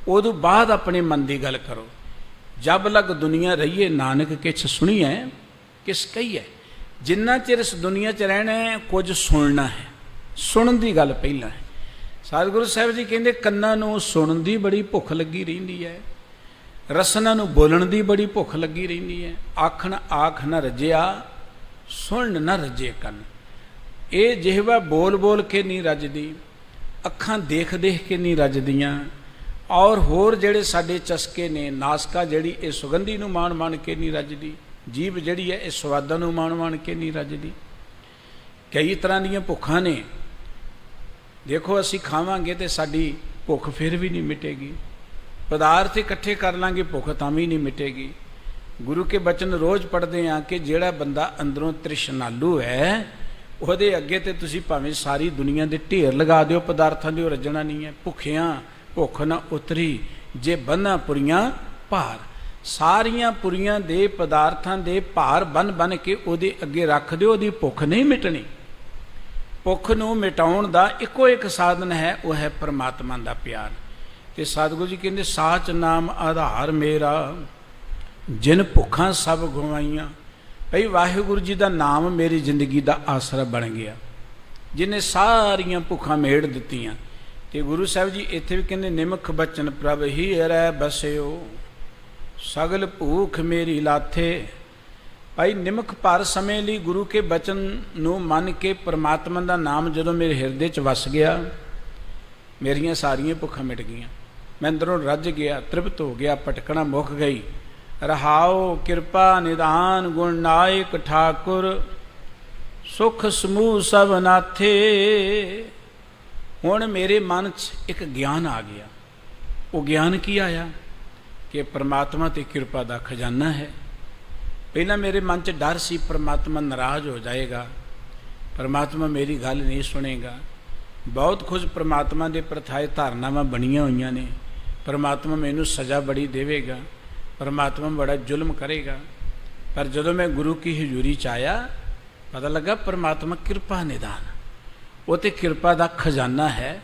ਉਦੋਂ ਬਾਅਦ ਆਪਣੇ ਮਨ ਦੀ ਗੱਲ ਕਰੋ। ਜਬ ਲਗ ਦੁਨੀਆ ਰਹੀਏ ਨਾਨਕ ਕਿਛ ਸੁਣੀਏ ਕਿਸ ਕਹੀਏ। ਜਿੰਨਾ ਚਿਰ ਇਸ ਦੁਨੀਆ 'ਚ ਰਹਿਣਾ ਹੈ ਕੁਝ ਸੁਣਨਾ ਹੈ, ਸੁਣਨ ਦੀ ਗੱਲ ਪਹਿਲਾਂ ਹੈ। ਸਤਿਗੁਰੂ ਸਾਹਿਬ ਜੀ ਕਹਿੰਦੇ ਕੰਨਾਂ ਨੂੰ ਸੁਣਨ ਦੀ ਬੜੀ ਭੁੱਖ ਲੱਗੀ ਰਹਿੰਦੀ ਹੈ, ਰਸਨਾ ਨੂੰ ਬੋਲਣ ਦੀ ਬੜੀ ਭੁੱਖ ਲੱਗੀ ਰਹਿੰਦੀ ਹੈ। ਆਖਣ ਆਖ ਨਾ ਰੱਜਿਆ, ਸੁਣਨ ਨਾ ਰੱਜੇ ਕੰਨ। ਇਹ ਜਿਹਵਾ ਬੋਲ ਬੋਲ ਕੇ ਨਹੀਂ ਰੱਜਦੀ, ਅੱਖਾਂ ਦੇਖ ਦੇਖ ਕੇ ਨਹੀਂ ਰੱਜਦੀਆਂ, ਔਰ ਹੋਰ ਜਿਹੜੇ ਸਾਡੇ ਚਸਕੇ ਨੇ, ਨਾਸਕਾ ਜਿਹੜੀ ਇਹ ਸੁਗੰਧੀ ਨੂੰ ਮਾਣ ਮਾਣ ਕੇ ਨਹੀਂ ਰੱਜਦੀ, ਜੀਭ ਜਿਹੜੀ ਹੈ ਇਹ ਸਵਾਦਾਂ ਨੂੰ ਮਾਣ ਮਾਣ ਕੇ ਨਹੀਂ ਰੱਜਦੀ। ਕਈ ਤਰ੍ਹਾਂ ਦੀਆਂ ਭੁੱਖਾਂ ਨੇ। ਦੇਖੋ ਅਸੀਂ ਖਾਵਾਂਗੇ ਤੇ ਸਾਡੀ ਭੁੱਖ ਫਿਰ ਵੀ ਨਹੀਂ ਮਿਟੇਗੀ, ਪਦਾਰਥ ਇਕੱਠੇ ਕਰ ਲਾਂਗੇ ਭੁੱਖ ਤਾਂ ਵੀ ਨਹੀਂ ਮਿਟੇਗੀ। ਗੁਰੂ ਕੇ ਬਚਨ ਰੋਜ਼ ਪੜ੍ਹਦੇ ਹਾਂ ਕਿ ਜਿਹੜਾ ਬੰਦਾ ਅੰਦਰੋਂ ਤ੍ਰਿਸ਼ਨਾਲੂ ਹੈ, ਉਹਦੇ ਅੱਗੇ ਤੇ ਤੁਸੀਂ ਭਾਵੇਂ ਸਾਰੀ ਦੁਨੀਆ ਦੇ ਢੇਰ ਲਗਾ ਦਿਓ ਪਦਾਰਥਾਂ ਦੇ, ਉਹ ਰੱਜਣਾ ਨਹੀਂ ਹੈ। ਭੁੱਖਿਆਂ ਭੁੱਖ ਨਾ ਉਤਰੀ ਜੇ ਬੰਨਾਂ ਪੁਰੀਆਂ ਭਾਰ। ਸਾਰੀਆਂ ਪੁਰੀਆਂ ਦੇ ਪਦਾਰਥਾਂ ਦੇ ਭਾਰ ਬਨ ਬਨ ਕੇ ਉਹਦੇ ਅੱਗੇ ਰੱਖ ਦਿਓ, ਉਹਦੀ ਭੁੱਖ ਨਹੀਂ ਮਿਟਣੀ। ਭੁੱਖ ਨੂੰ ਮਿਟਾਉਣ ਦਾ ਇੱਕੋ ਇੱਕ ਸਾਧਨ ਹੈ, ਉਹ ਹੈ ਪਰਮਾਤਮਾ ਦਾ ਪਿਆਰ। ਤੇ ਸਤਿਗੁਰੂ ਜੀ ਕਹਿੰਦੇ ਸਾਚ ਨਾਮ ਆਧਾਰ ਮੇਰਾ, ਜਿਨ ਭੁੱਖਾਂ ਸਭ ਗਵਾਈਆਂ। ਭਈ ਵਾਹਿਗੁਰੂ ਜੀ ਦਾ ਨਾਮ ਮੇਰੀ ਜ਼ਿੰਦਗੀ ਦਾ ਆਸਰਾ ਬਣ ਗਿਆ, ਜਿਹਨੇ ਸਾਰੀਆਂ ਭੁੱਖਾਂ ਮੇੜ ਦਿੱਤੀਆਂ। ਤੇ ਗੁਰੂ ਸਾਹਿਬ ਜੀ ਇੱਥੇ ਵੀ ਕਹਿੰਦੇ ਨਿਮਖ ਬਚਨ ਪ੍ਰਭ ਹੀ ਰਹਿ ਬਸਿਓ, ਸਗਲ ਭੂਖ ਮੇਰੀ ਲਾਥੇ। ਭਾਈ ਨਿਮਖ ਭਰ ਸਮੇਂ ਲਈ ਗੁਰੂ ਕੇ ਬਚਨ ਨੂੰ ਮੰਨ ਕੇ ਪਰਮਾਤਮਾ ਦਾ ਨਾਮ ਜਦੋਂ ਮੇਰੇ ਹਿਰਦੇ 'ਚ ਵਸ ਗਿਆ, ਮੇਰੀਆਂ ਸਾਰੀਆਂ ਭੁੱਖਾਂ ਮਿਟ ਗਈਆਂ। ਮੈਂ ਅੰਦਰੋਂ ਰੱਜ ਗਿਆ, ਤ੍ਰਿਪਤ ਹੋ ਗਿਆ, ਭਟਕਣਾ ਮੁੱਕ ਗਈ। ਰਹਾਉ ਕਿਰਪਾ ਨਿਦਾਨ ਗੁਣ ਨਾਇਕ ਠਾਕੁਰ, ਸੁਖ ਸਮੂਹ ਸਭ ਨਾਥੇ। ਹੁਣ ਮੇਰੇ ਮਨ 'ਚ ਇੱਕ ਗਿਆਨ ਆ ਗਿਆ। ਉਹ ਗਿਆਨ ਕੀ ਆਇਆ ਕਿ ਪਰਮਾਤਮਾ ਤੇ ਕਿਰਪਾ ਦਾ ਖਜ਼ਾਨਾ ਹੈ। ਪਹਿਲਾਂ ਮੇਰੇ ਮਨ 'ਚ ਡਰ ਸੀ ਪਰਮਾਤਮਾ ਨਾਰਾਜ਼ ਹੋ ਜਾਏਗਾ, ਪਰਮਾਤਮਾ ਮੇਰੀ ਗੱਲ ਨਹੀਂ ਸੁਣੇਗਾ। ਬਹੁਤ ਕੁਝ ਪਰਮਾਤਮਾ ਦੇ ਪ੍ਰਥਾਏ ਧਾਰਨਾਵਾਂ ਬਣੀਆਂ ਹੋਈਆਂ ਨੇ। ਪਰਮਾਤਮਾ ਮੈਨੂੰ ਸਜ਼ਾ ਬੜੀ ਦੇਵੇਗਾ, ਪਰਮਾਤਮਾ ਬੜਾ ਜ਼ੁਲਮ ਕਰੇਗਾ। ਪਰ ਜਦੋਂ ਮੈਂ ਗੁਰੂ ਕੀ ਹਜ਼ੂਰੀ 'ਚ ਆਇਆ, ਪਤਾ ਲੱਗਾ ਪਰਮਾਤਮਾ ਕਿਰਪਾ ਨਿਦਾਨ, ਉਹ ਤੇ ਕਿਰਪਾ ਦਾ ਖਜ਼ਾਨਾ ਹੈ,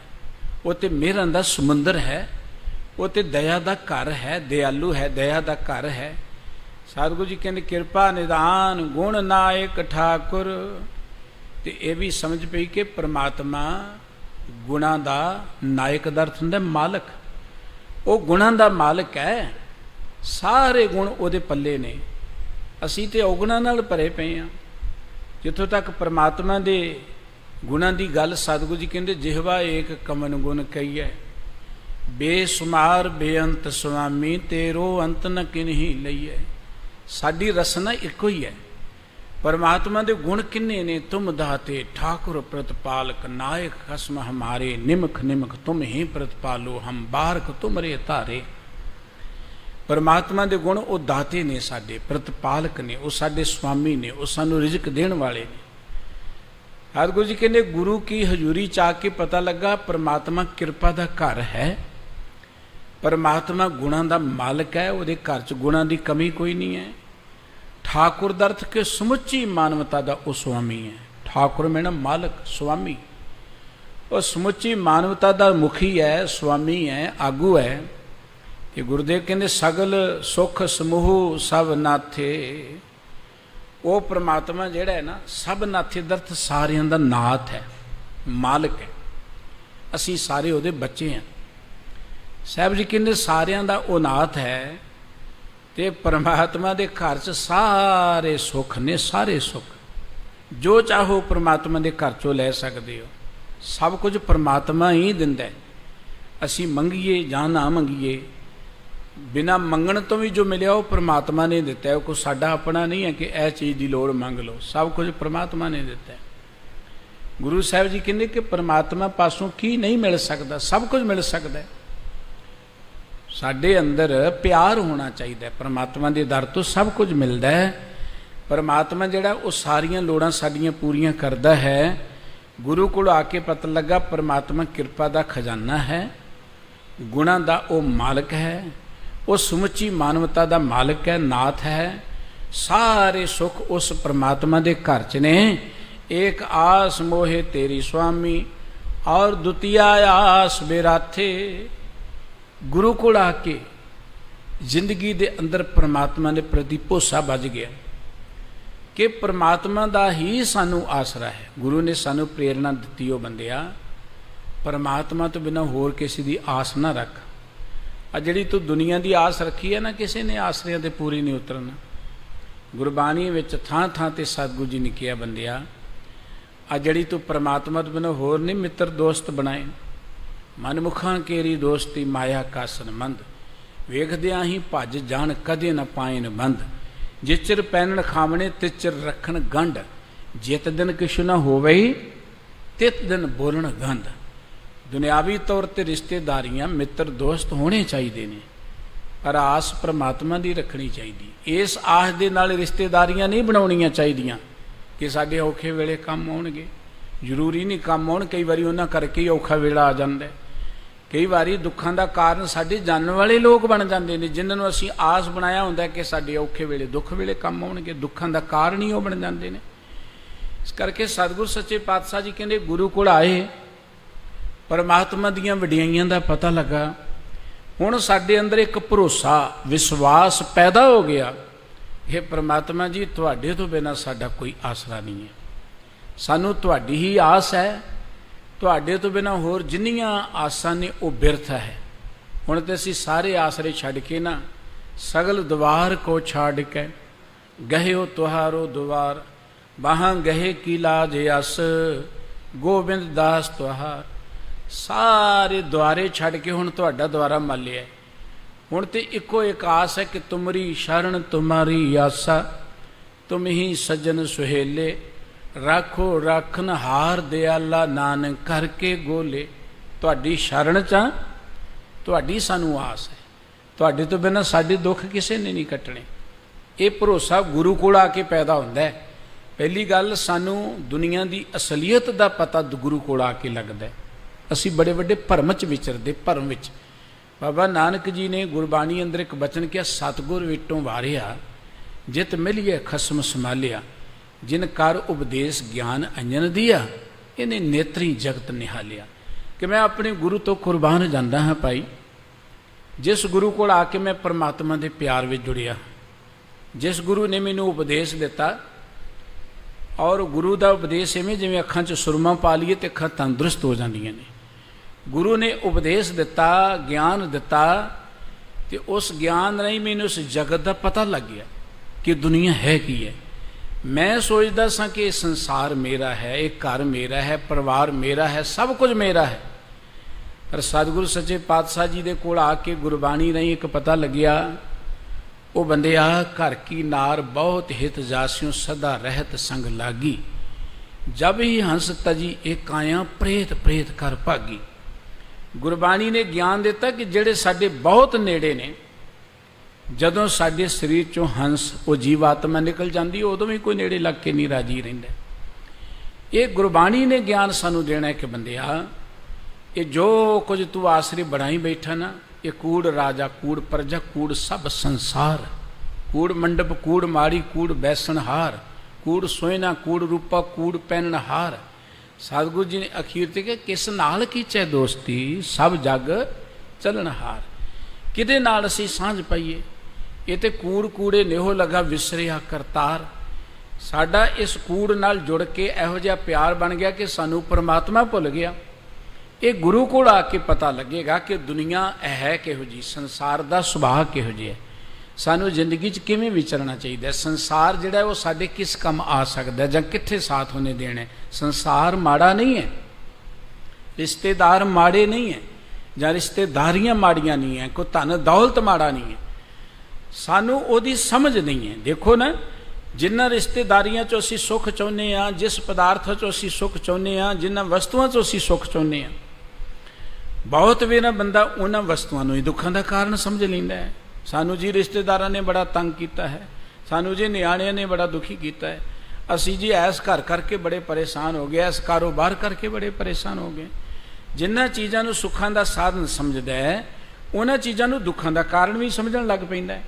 ਉਹ ਤੇ ਮਿਹਰਾਂ ਦਾ ਸਮੁੰਦਰ ਹੈ, ਉਹ ਤੇ ਦਇਆ ਦਾ ਘਰ ਹੈ, ਦਿਆਲੂ ਹੈ, ਦਇਆ ਦਾ ਘਰ ਹੈ। ਸਤਿਗੁਰੂ ਜੀ ਕਹਿੰਦੇ ਕਿਰਪਾ ਨਿਦਾਨ ਗੁਣ ਨਾਇਕ ਠਾਕੁਰ। ਤੇ ਇਹ ਵੀ ਸਮਝ ਪਈ ਕਿ ਪਰਮਾਤਮਾ ਗੁਣਾਂ ਦਾ ਨਾਇਕ ਦਾ ਅਰਥ ਹੁੰਦਾ ਮਾਲਕ। ਉਹ ਗੁਣਾਂ ਦਾ ਮਾਲਕ ਹੈ, ਸਾਰੇ ਗੁਣ ਉਹਦੇ ਪੱਲੇ ਨੇ। ਅਸੀਂ ਤੇ ਔਗੁਣਾਂ ਨਾਲ ਭਰੇ ਪਏ ਹਾਂ। ਜਿੱਥੋਂ ਤੱਕ ਪਰਮਾਤਮਾ ਦੇ ਗੁਣਾਂ ਦੀ ਗੱਲ, ਸਤਿਗੁਰੂ ਜੀ ਕਹਿੰਦੇ ਜਿਹਵਾ ਏਕ ਕਮਨ ਗੁਣ ਕਹੀਐ, ਬੇਸੁਮਾਰ ਬੇਅੰਤ ਸੁਆਮੀ ਤੇਰੋ ਅੰਤ ਨ ਕਿਨਹੀ ਲਈਐ। ਸਾਡੀ ਰਸਨਾ ਇੱਕੋ ਹੀ ਹੈ। ਪਰਮਾਤਮਾ ਦੇ ਗੁਣ ਕਿੰਨੇ ਨੇ? ਤੁਮ ਦਾਤੇ ਠਾकुर ਪ੍ਰਤਪਾਲਕ ਨਾਇਕ ਖਸਮ ਹਮਾਰੇ, ਨਿਮਖ ਨਿਮਖ ਤੁਮ ਹੀ ਪ੍ਰਤਪਾਲੋ ਹਮ ਬਾਰਕ ਤੁਮਰੇ ਧਾਰੇ। परमात्मा के गुण वो दाते ने, साडे प्रतिपालक ने, वो साडे स्वामी ने, वो सानू रिजक देण वाले ने। सतगुरु जी कहते गुरु की हजूरी च आके पता लगा परमात्मा किरपा का घर है, परमात्मा गुणां का मालिक है, वो घर च गुणां की कमी कोई नहीं है। ठाकुर का अर्थ के समुची मानवता का वो स्वामी है। ठाकुर में ना मालिक, स्वामी, और समुची मानवता का मुखी है, स्वामी है, आगू है। कि गुरुदेव कहते सगल सुख समूह सब नाथे, वो परमात्मा जिहड़ा है ना सब नाथे दर्थ सारियां दा नाथ है, मालिक है। असी सारे उहदे बच्चे हैं। साहब जी कहते सारियां दा वो नाथ है, ते परमात्मा दे घर च सारे सुख ने, सारे सुख जो चाहो परमात्मा दे घर चों लै सकदे हो। सब कुछ परमात्मा ही दिंदा है। असी मंगीए जां ना मंगीए, बिना मंगण तो भी जो मिलिया वो परमात्मा ने दिता है। वो कोई साडा अपना नहीं है कि यह चीज़ की लोड़ मंग लो, सब कुछ परमात्मा ने दिता है। गुरु साहब जी कहते कि परमात्मा पासों की नहीं मिल सकता, सब कुछ मिल सकता है। साडे अंदर प्यार होना चाहिए, परमात्मा के दर तो सब कुछ मिलता है। परमात्मा जिहड़ा वो सारियां लोड़ां साडियां पूरियां करता है। गुरु को आके पता लगा परमात्मा किरपा का खजाना है, गुणां का वो मालिक है, वो समुची मानवता का मालिक है, नाथ है। सारे सुख उस परमात्मा के घर च ने। एक आस मोहे तेरी स्वामी और द्वितीया आस बेराथे। गुरु को आके जिंदगी के अंदर परमात्मा के प्रति भरोसा बज गया कि परमात्मा का ही सानू आसरा है। गुरु ने सानू प्रेरणा दी, हो बंदिया परमात्मा तो बिना होर किसी की आस ना रख। आ जिहड़ी तू दुनिया की आस रखी है ना, किसी ने आसरियां ते पूरी नहीं उतरना। गुरबाणी विच थां थां ते सतगुरु जी ने कहा बंदिया आ जिहड़ी तू परमात्मा तो बिना होर नहीं मित्र दोस्त बनाए। मनमुखां केरी दोस्ती माया का संबंध, वेखदियां ही भज जान कदे न पाइन बंद। जिचर पैनण खावणे तिचर रखण गंढ, जित दिन किश न होवे तित दिन बोलण गंध। दुनियावी तौर पर रिश्तेदारियां मित्र दोस्त होने चाहिए ने, पर आस परमात्मा की रखनी चाहिए। इस आस दे नाल रिश्तेदारियां नहीं बनाउणियां चाहिए कि साडे औखे वेले काम आउणगे। जरूरी नहीं काम आउण, कई बारी उन्हां करके ही औखा वेला आ जांदा है। कई बारी दुखां दा कारण साडे जानन वाले लोग बन जांदे ने, जिन्हां नूं असीं आस बनाया हुंदा है कि साडे औखे वेले दुख वेले काम आउणगे। दुखां दा कारण ही वो बन जांदे ने। इस करके सतगुर सच्चे पातशाह जी कहंदे गुरु कोल आए, परमात्मा दीयां वडियाइयां दा पता लगा। हुण साडे अंदर एक भरोसा विश्वास पैदा हो गया, हे परमात्मा जी तुहाडे तो बिना साडा कोई आसरा नहीं है, सानू तुहाडी ही आस है, तुहाडे तो बिना होर जिन्नियां आसां ने वो बिरथ है। हुण ते असीं सारे आसरे छड्ड के ना सगल द्वार को छाड़ के गहे हो तुहारो द्वार, बाहां गहे की लाज अस गोबिंद दास तुहार। सारे द्वारे छड़ के हुण तुहाडा द्वारा मल लिया। हुण ते इको एक आस है कि तुमरी शरण तुम्हारी आसा, तुम ही सज्जन सुहेले, राखो राखन हार दयाला नानक करके गोले। तुहाडी शरण च तुहाडी सानू आस है, तुहाडे तो बिना साडे दुख किसी ने नहीं कटने। ये भरोसा गुरु कोल आके पैदा हुंदा है। पहली गल सानू दुनिया की असलीयत का पता गुरु कोल आके लगदा है। असी बड़े बड़े भरम च विचरदे, भरम विच। बाबा नानक जी ने गुरबाणी अंदर एक बचन किया, सतगुर विटों वारिया जित मिलिए खसम संभालिया, जिन कर उपदेश ज्ञान अंजन दिया, इन्हें नेत्री जगत निहालिया। कि मैं अपने गुरु तो कुर्बान जाता हाँ भाई, जिस गुरु को आके मैं परमात्मा के प्यार में जुड़िया, जिस गुरु ने मैनू उपदेश दिता। और गुरु का उपदेश इवें जिवें अखां च सुरमा पा लीए तो अखां तंदुरुस्त हो जांदियां ने। गुरु ने उपदेश दिता, ज्ञान दिता, तो उस ज्ञान नहीं मैनू उस जगत का पता लग गया कि दुनिया है की है। मैं सोचता सा कि संसार मेरा है, एक घर मेरा है, परिवार मेरा है, सब कुछ मेरा है। पर सतगुरु सच्चे पातशाह जी के कोल आके गुरबाणी नहीं एक पता लग्या, वो बंदिया घर की नार बहुत हित जास्यों सदा रहत संग लागी, जब ही हंस तजी एक आया प्रेत प्रेत कर भागी। गुरबाणी ने ज्ञान दिता कि जेड़े साडे बहुत नेड़े ने ਜਦੋਂ ਸਾਡੇ ਸਰੀਰ ਚੋਂ ਹੰਸ ਉਹ ਜੀਵ ਆਤਮਾ ਨਿਕਲ ਜਾਂਦੀ ਉਦੋਂ ਵੀ ਕੋਈ ਨੇੜੇ ਲੱਗ ਕੇ ਨਹੀਂ ਰਾਜੀ ਰਹਿੰਦਾ। ਇਹ ਗੁਰਬਾਣੀ ਨੇ ਗਿਆਨ ਸਾਨੂੰ ਦੇਣਾ ਕਿ ਬੰਦਿਆ, ਇਹ ਜੋ ਕੁਝ ਤੂੰ ਆਸਰੇ ਬਣਾਈ ਬੈਠਾ ਨਾ, ਇਹ ਕੂੜ ਰਾਜਾ, ਕੂੜ ਪ੍ਰਜਾ, ਕੂੜ ਸਭ ਸੰਸਾਰ, ਕੂੜ ਮੰਡਪ, ਕੂੜ ਮਾੜੀ, ਕੂੜ ਬੈਸਣਹਾਰ, ਕੂੜ ਸੋਇਨਾ, ਕੂੜ ਰੂਪਾ, ਕੂੜ ਪਹਿਨਣਹਾਰ। ਸਤਿਗੁਰੂ ਜੀ ਨੇ ਅਖੀਰ ਤੇ ਕਿਹਾ, ਕਿਸ ਨਾਲ ਕੀਚੈ ਦੋਸਤੀ, ਸਭ ਜਗ ਚੱਲਣਹਾਰ। ਕਿਹਦੇ ਨਾਲ ਅਸੀਂ ਸਾਂਝ ਪਾਈਏ? ਇਹ ਤੇ ਕੂੜ ਕੂੜੇ ਨਿਹੋ ਲਗਾ ਵਿਸਰਿਆ ਕਰਤਾਰ। ਸਾਡਾ ਇਸ ਕੂੜ ਨਾਲ ਜੁੜ ਕੇ ਇਹੋ ਜਿਹਾ ਪਿਆਰ ਬਣ ਗਿਆ ਕਿ ਸਾਨੂੰ ਪਰਮਾਤਮਾ ਭੁੱਲ ਗਿਆ। ਇਹ ਗੁਰੂ ਕੋਲ ਆ ਕੇ ਪਤਾ ਲੱਗੇਗਾ ਕਿ ਦੁਨੀਆ ਹੈ ਕਿਹੋ ਜਿਹੀ, ਸੰਸਾਰ ਦਾ ਸੁਭਾਅ ਕਿਹੋ ਜਿਹਾ, ਸਾਨੂੰ ਜ਼ਿੰਦਗੀ 'ਚ ਕਿਵੇਂ ਵਿਚਰਨਾ ਚਾਹੀਦਾ, ਸੰਸਾਰ ਜਿਹੜਾ ਉਹ ਸਾਡੇ ਕਿਸ ਕੰਮ ਆ ਸਕਦਾ ਜਾਂ ਕਿੱਥੇ ਸਾਥ ਉਹਨੇ ਦੇਣਾ। ਸੰਸਾਰ ਮਾੜਾ ਨਹੀਂ ਹੈ, ਰਿਸ਼ਤੇਦਾਰ ਮਾੜੇ ਨਹੀਂ ਹੈ, ਜਾਂ ਰਿਸ਼ਤੇਦਾਰੀਆਂ ਮਾੜੀਆਂ ਨਹੀਂ ਹੈ, ਕੋਈ ਧਨ ਦੌਲਤ ਮਾੜਾ ਨਹੀਂ ਹੈ, ਸਾਨੂੰ ਉਹਦੀ ਸਮਝ ਨਹੀਂ ਹੈ। ਦੇਖੋ ਨਾ, ਜਿਨ੍ਹਾਂ ਰਿਸ਼ਤੇਦਾਰੀਆਂ 'ਚੋਂ ਅਸੀਂ ਸੁੱਖ ਚਾਹੁੰਦੇ ਹਾਂ, ਜਿਸ ਪਦਾਰਥ 'ਚੋਂ ਅਸੀਂ ਸੁੱਖ ਚਾਹੁੰਦੇ ਹਾਂ, ਜਿਨ੍ਹਾਂ ਵਸਤੂਆਂ 'ਚੋਂ ਅਸੀਂ ਸੁੱਖ ਚਾਹੁੰਦੇ ਹਾਂ, ਬਹੁਤ ਵੇਰਾ ਬੰਦਾ ਉਹਨਾਂ ਵਸਤੂਆਂ ਨੂੰ ਹੀ ਦੁੱਖਾਂ ਦਾ ਕਾਰਨ ਸਮਝ ਲੈਂਦਾ ਹੈ। ਸਾਨੂੰ ਜੀ ਰਿਸ਼ਤੇਦਾਰਾਂ ਨੇ ਬੜਾ ਤੰਗ ਕੀਤਾ ਹੈ, ਸਾਨੂੰ ਜੀ ਨਿਆਣਿਆਂ ਨੇ ਬੜਾ ਦੁਖੀ ਕੀਤਾ ਹੈ, ਅਸੀਂ ਜੀ ਐਸ ਘਰ ਕਰਕੇ ਬੜੇ ਪਰੇਸ਼ਾਨ ਹੋ ਗਏ, ਐਸ ਕਾਰੋਬਾਰ ਕਰਕੇ ਬੜੇ ਪਰੇਸ਼ਾਨ ਹੋ ਗਏ। ਜਿਨ੍ਹਾਂ ਚੀਜ਼ਾਂ ਨੂੰ ਸੁੱਖਾਂ ਦਾ ਸਾਧਨ ਸਮਝਦਾ ਹੈ, ਉਹਨਾਂ ਚੀਜ਼ਾਂ ਨੂੰ ਦੁੱਖਾਂ ਦਾ ਕਾਰਨ ਵੀ ਸਮਝਣ ਲੱਗ ਪੈਂਦਾ ਹੈ।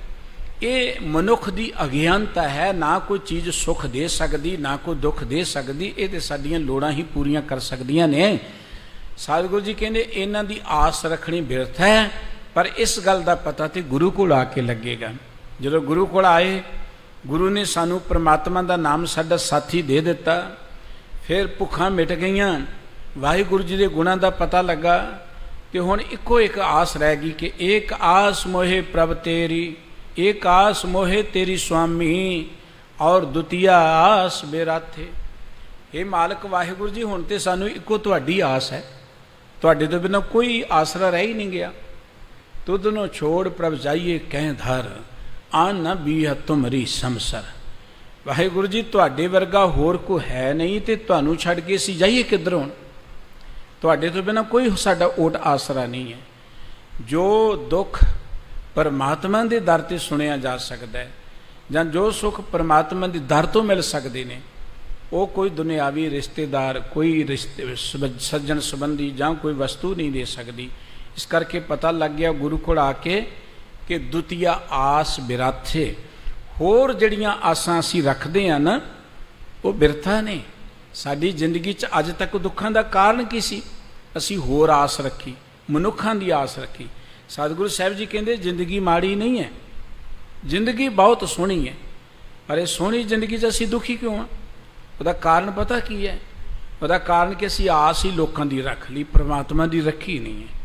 ਇਹ ਮਨੁੱਖ ਦੀ ਅਗਿਆਨਤਾ ਹੈ। ਨਾ ਕੋਈ ਚੀਜ਼ ਸੁੱਖ ਦੇ ਸਕਦੀ, ਨਾ ਕੋਈ ਦੁੱਖ ਦੇ ਸਕਦੀ। ਇਹ ਤੇ ਸਾਡੀਆਂ ਲੋੜਾਂ ਹੀ ਪੂਰੀਆਂ ਕਰ ਸਕਦੀਆਂ ਨੇ। ਸਤਿਗੁਰੂ ਜੀ ਕਹਿੰਦੇ ਇਹਨਾਂ ਦੀ ਆਸ ਰੱਖਣੀ ਬਿਰਥ ਹੈ, ਪਰ ਇਸ ਗੱਲ ਦਾ ਪਤਾ ਤੇ ਗੁਰੂ ਕੋਲ ਆ ਕੇ ਲੱਗੇਗਾ। ਜਦੋਂ ਗੁਰੂ ਕੋਲ ਆਏ, ਗੁਰੂ ਨੇ ਸਾਨੂੰ ਪਰਮਾਤਮਾ ਦਾ ਨਾਮ ਸਾਡਾ ਸਾਥੀ ਦੇ ਦਿੱਤਾ, ਫਿਰ ਭੁੱਖਾਂ ਮਿਟ ਗਈਆਂ, ਵਾਹਿਗੁਰੂ ਜੀ ਦੇ ਗੁਣਾਂ ਦਾ ਪਤਾ ਲੱਗਾ, ਤੇ ਹੁਣ ਇੱਕੋ ਇੱਕ ਆਸ ਰਹਿ ਗਈ ਕਿ ਏਕ ਆਸ ਮੋਹੇ ਪ੍ਰਭ ਤੇਰੀ, ਏਕ ਆਸ ਮੋਹੇ ਤੇਰੀ ਸੁਆਮੀ, ਔਰ ਦੁਤੀਆ ਆਸ ਬੇਰਾਥੇ। ਇਹ ਮਾਲਕ ਵਾਹਿਗੁਰੂ ਜੀ, ਹੁਣ ਤੇ ਸਾਨੂੰ ਇੱਕੋ ਤੁਹਾਡੀ ਆਸ ਹੈ, ਤੁਹਾਡੇ ਤੋਂ ਬਿਨਾਂ ਕੋਈ ਆਸਰਾ ਰਹਿ ਹੀ ਨਹੀਂ ਗਿਆ। ਤੁਧ ਨੂੰ ਛੋੜ ਪ੍ਰਭ ਜਾਈਏ ਕਹਿ ਧਰ, ਆਨ ਨਾ ਬੀਹ ਤੁਮਰੀ ਸਮਸਰ। ਵਾਹਿਗੁਰੂ ਜੀ, ਤੁਹਾਡੇ ਵਰਗਾ ਹੋਰ ਕੋਈ ਹੈ ਨਹੀਂ, ਤੇ ਤੁਹਾਨੂੰ ਛੱਡ ਕੇ ਅਸੀਂ ਜਾਈਏ ਕਿੱਧਰੋਂ? ਤੁਹਾਡੇ ਤੋਂ ਬਿਨਾਂ ਕੋਈ ਸਾਡਾ ਓਟ ਆਸਰਾ ਨਹੀਂ ਹੈ। ਜੋ ਦੁੱਖ ਪਰਮਾਤਮਾ ਦੇ ਦਰ 'ਤੇ ਸੁਣਿਆ ਜਾ ਸਕਦਾ ਹੈ, ਜਾਂ ਜੋ ਸੁੱਖ ਪਰਮਾਤਮਾ ਦੇ ਦਰ ਤੋਂ ਮਿਲ ਸਕਦੇ ਨੇ, ਉਹ ਕੋਈ ਦੁਨਿਆਵੀ ਰਿਸ਼ਤੇਦਾਰ, ਕੋਈ ਸੱਜਣ ਸੰਬੰਧੀ ਜਾਂ ਕੋਈ ਵਸਤੂ ਨਹੀਂ ਦੇ ਸਕਦੀ। ਇਸ ਕਰਕੇ ਪਤਾ ਲੱਗ ਗਿਆ ਗੁਰੂ ਕੋਲ ਆ ਕੇ ਕਿ ਦੁਤੀਆ ਆਸ ਬਿਰਾਥੇ। ਹੋਰ ਜਿਹੜੀਆਂ ਆਸਾਂ ਅਸੀਂ ਰੱਖਦੇ ਹਾਂ ਨਾ, ਉਹ ਬਿਰਥਾ ਨੇ। ਸਾਡੀ ਜ਼ਿੰਦਗੀ 'ਚ ਅੱਜ ਤੱਕ ਦੁੱਖਾਂ ਦਾ ਕਾਰਨ ਕੀ ਸੀ? ਅਸੀਂ ਹੋਰ ਆਸ ਰੱਖੀ, ਮਨੁੱਖਾਂ ਦੀ ਆਸ ਰੱਖੀ। ਸਤਿਗੁਰੂ ਸਾਹਿਬ ਜੀ ਕਹਿੰਦੇ ਜ਼ਿੰਦਗੀ ਮਾੜੀ ਨਹੀਂ ਹੈ, ਜ਼ਿੰਦਗੀ ਬਹੁਤ ਸੋਹਣੀ ਹੈ, ਪਰ ਇਹ ਸੋਹਣੀ ਜ਼ਿੰਦਗੀ 'ਚ ਅਸੀਂ ਦੁਖੀ ਕਿਉਂ ਹਾਂ? ਉਹਦਾ ਕਾਰਨ ਪਤਾ ਕੀ ਹੈ? ਉਹਦਾ ਕਾਰਨ ਕਿ ਅਸੀਂ ਆਸ ਹੀ ਲੋਕਾਂ ਦੀ ਰੱਖ ਲਈ, ਪਰਮਾਤਮਾ ਦੀ ਰੱਖੀ ਨਹੀਂ ਹੈ।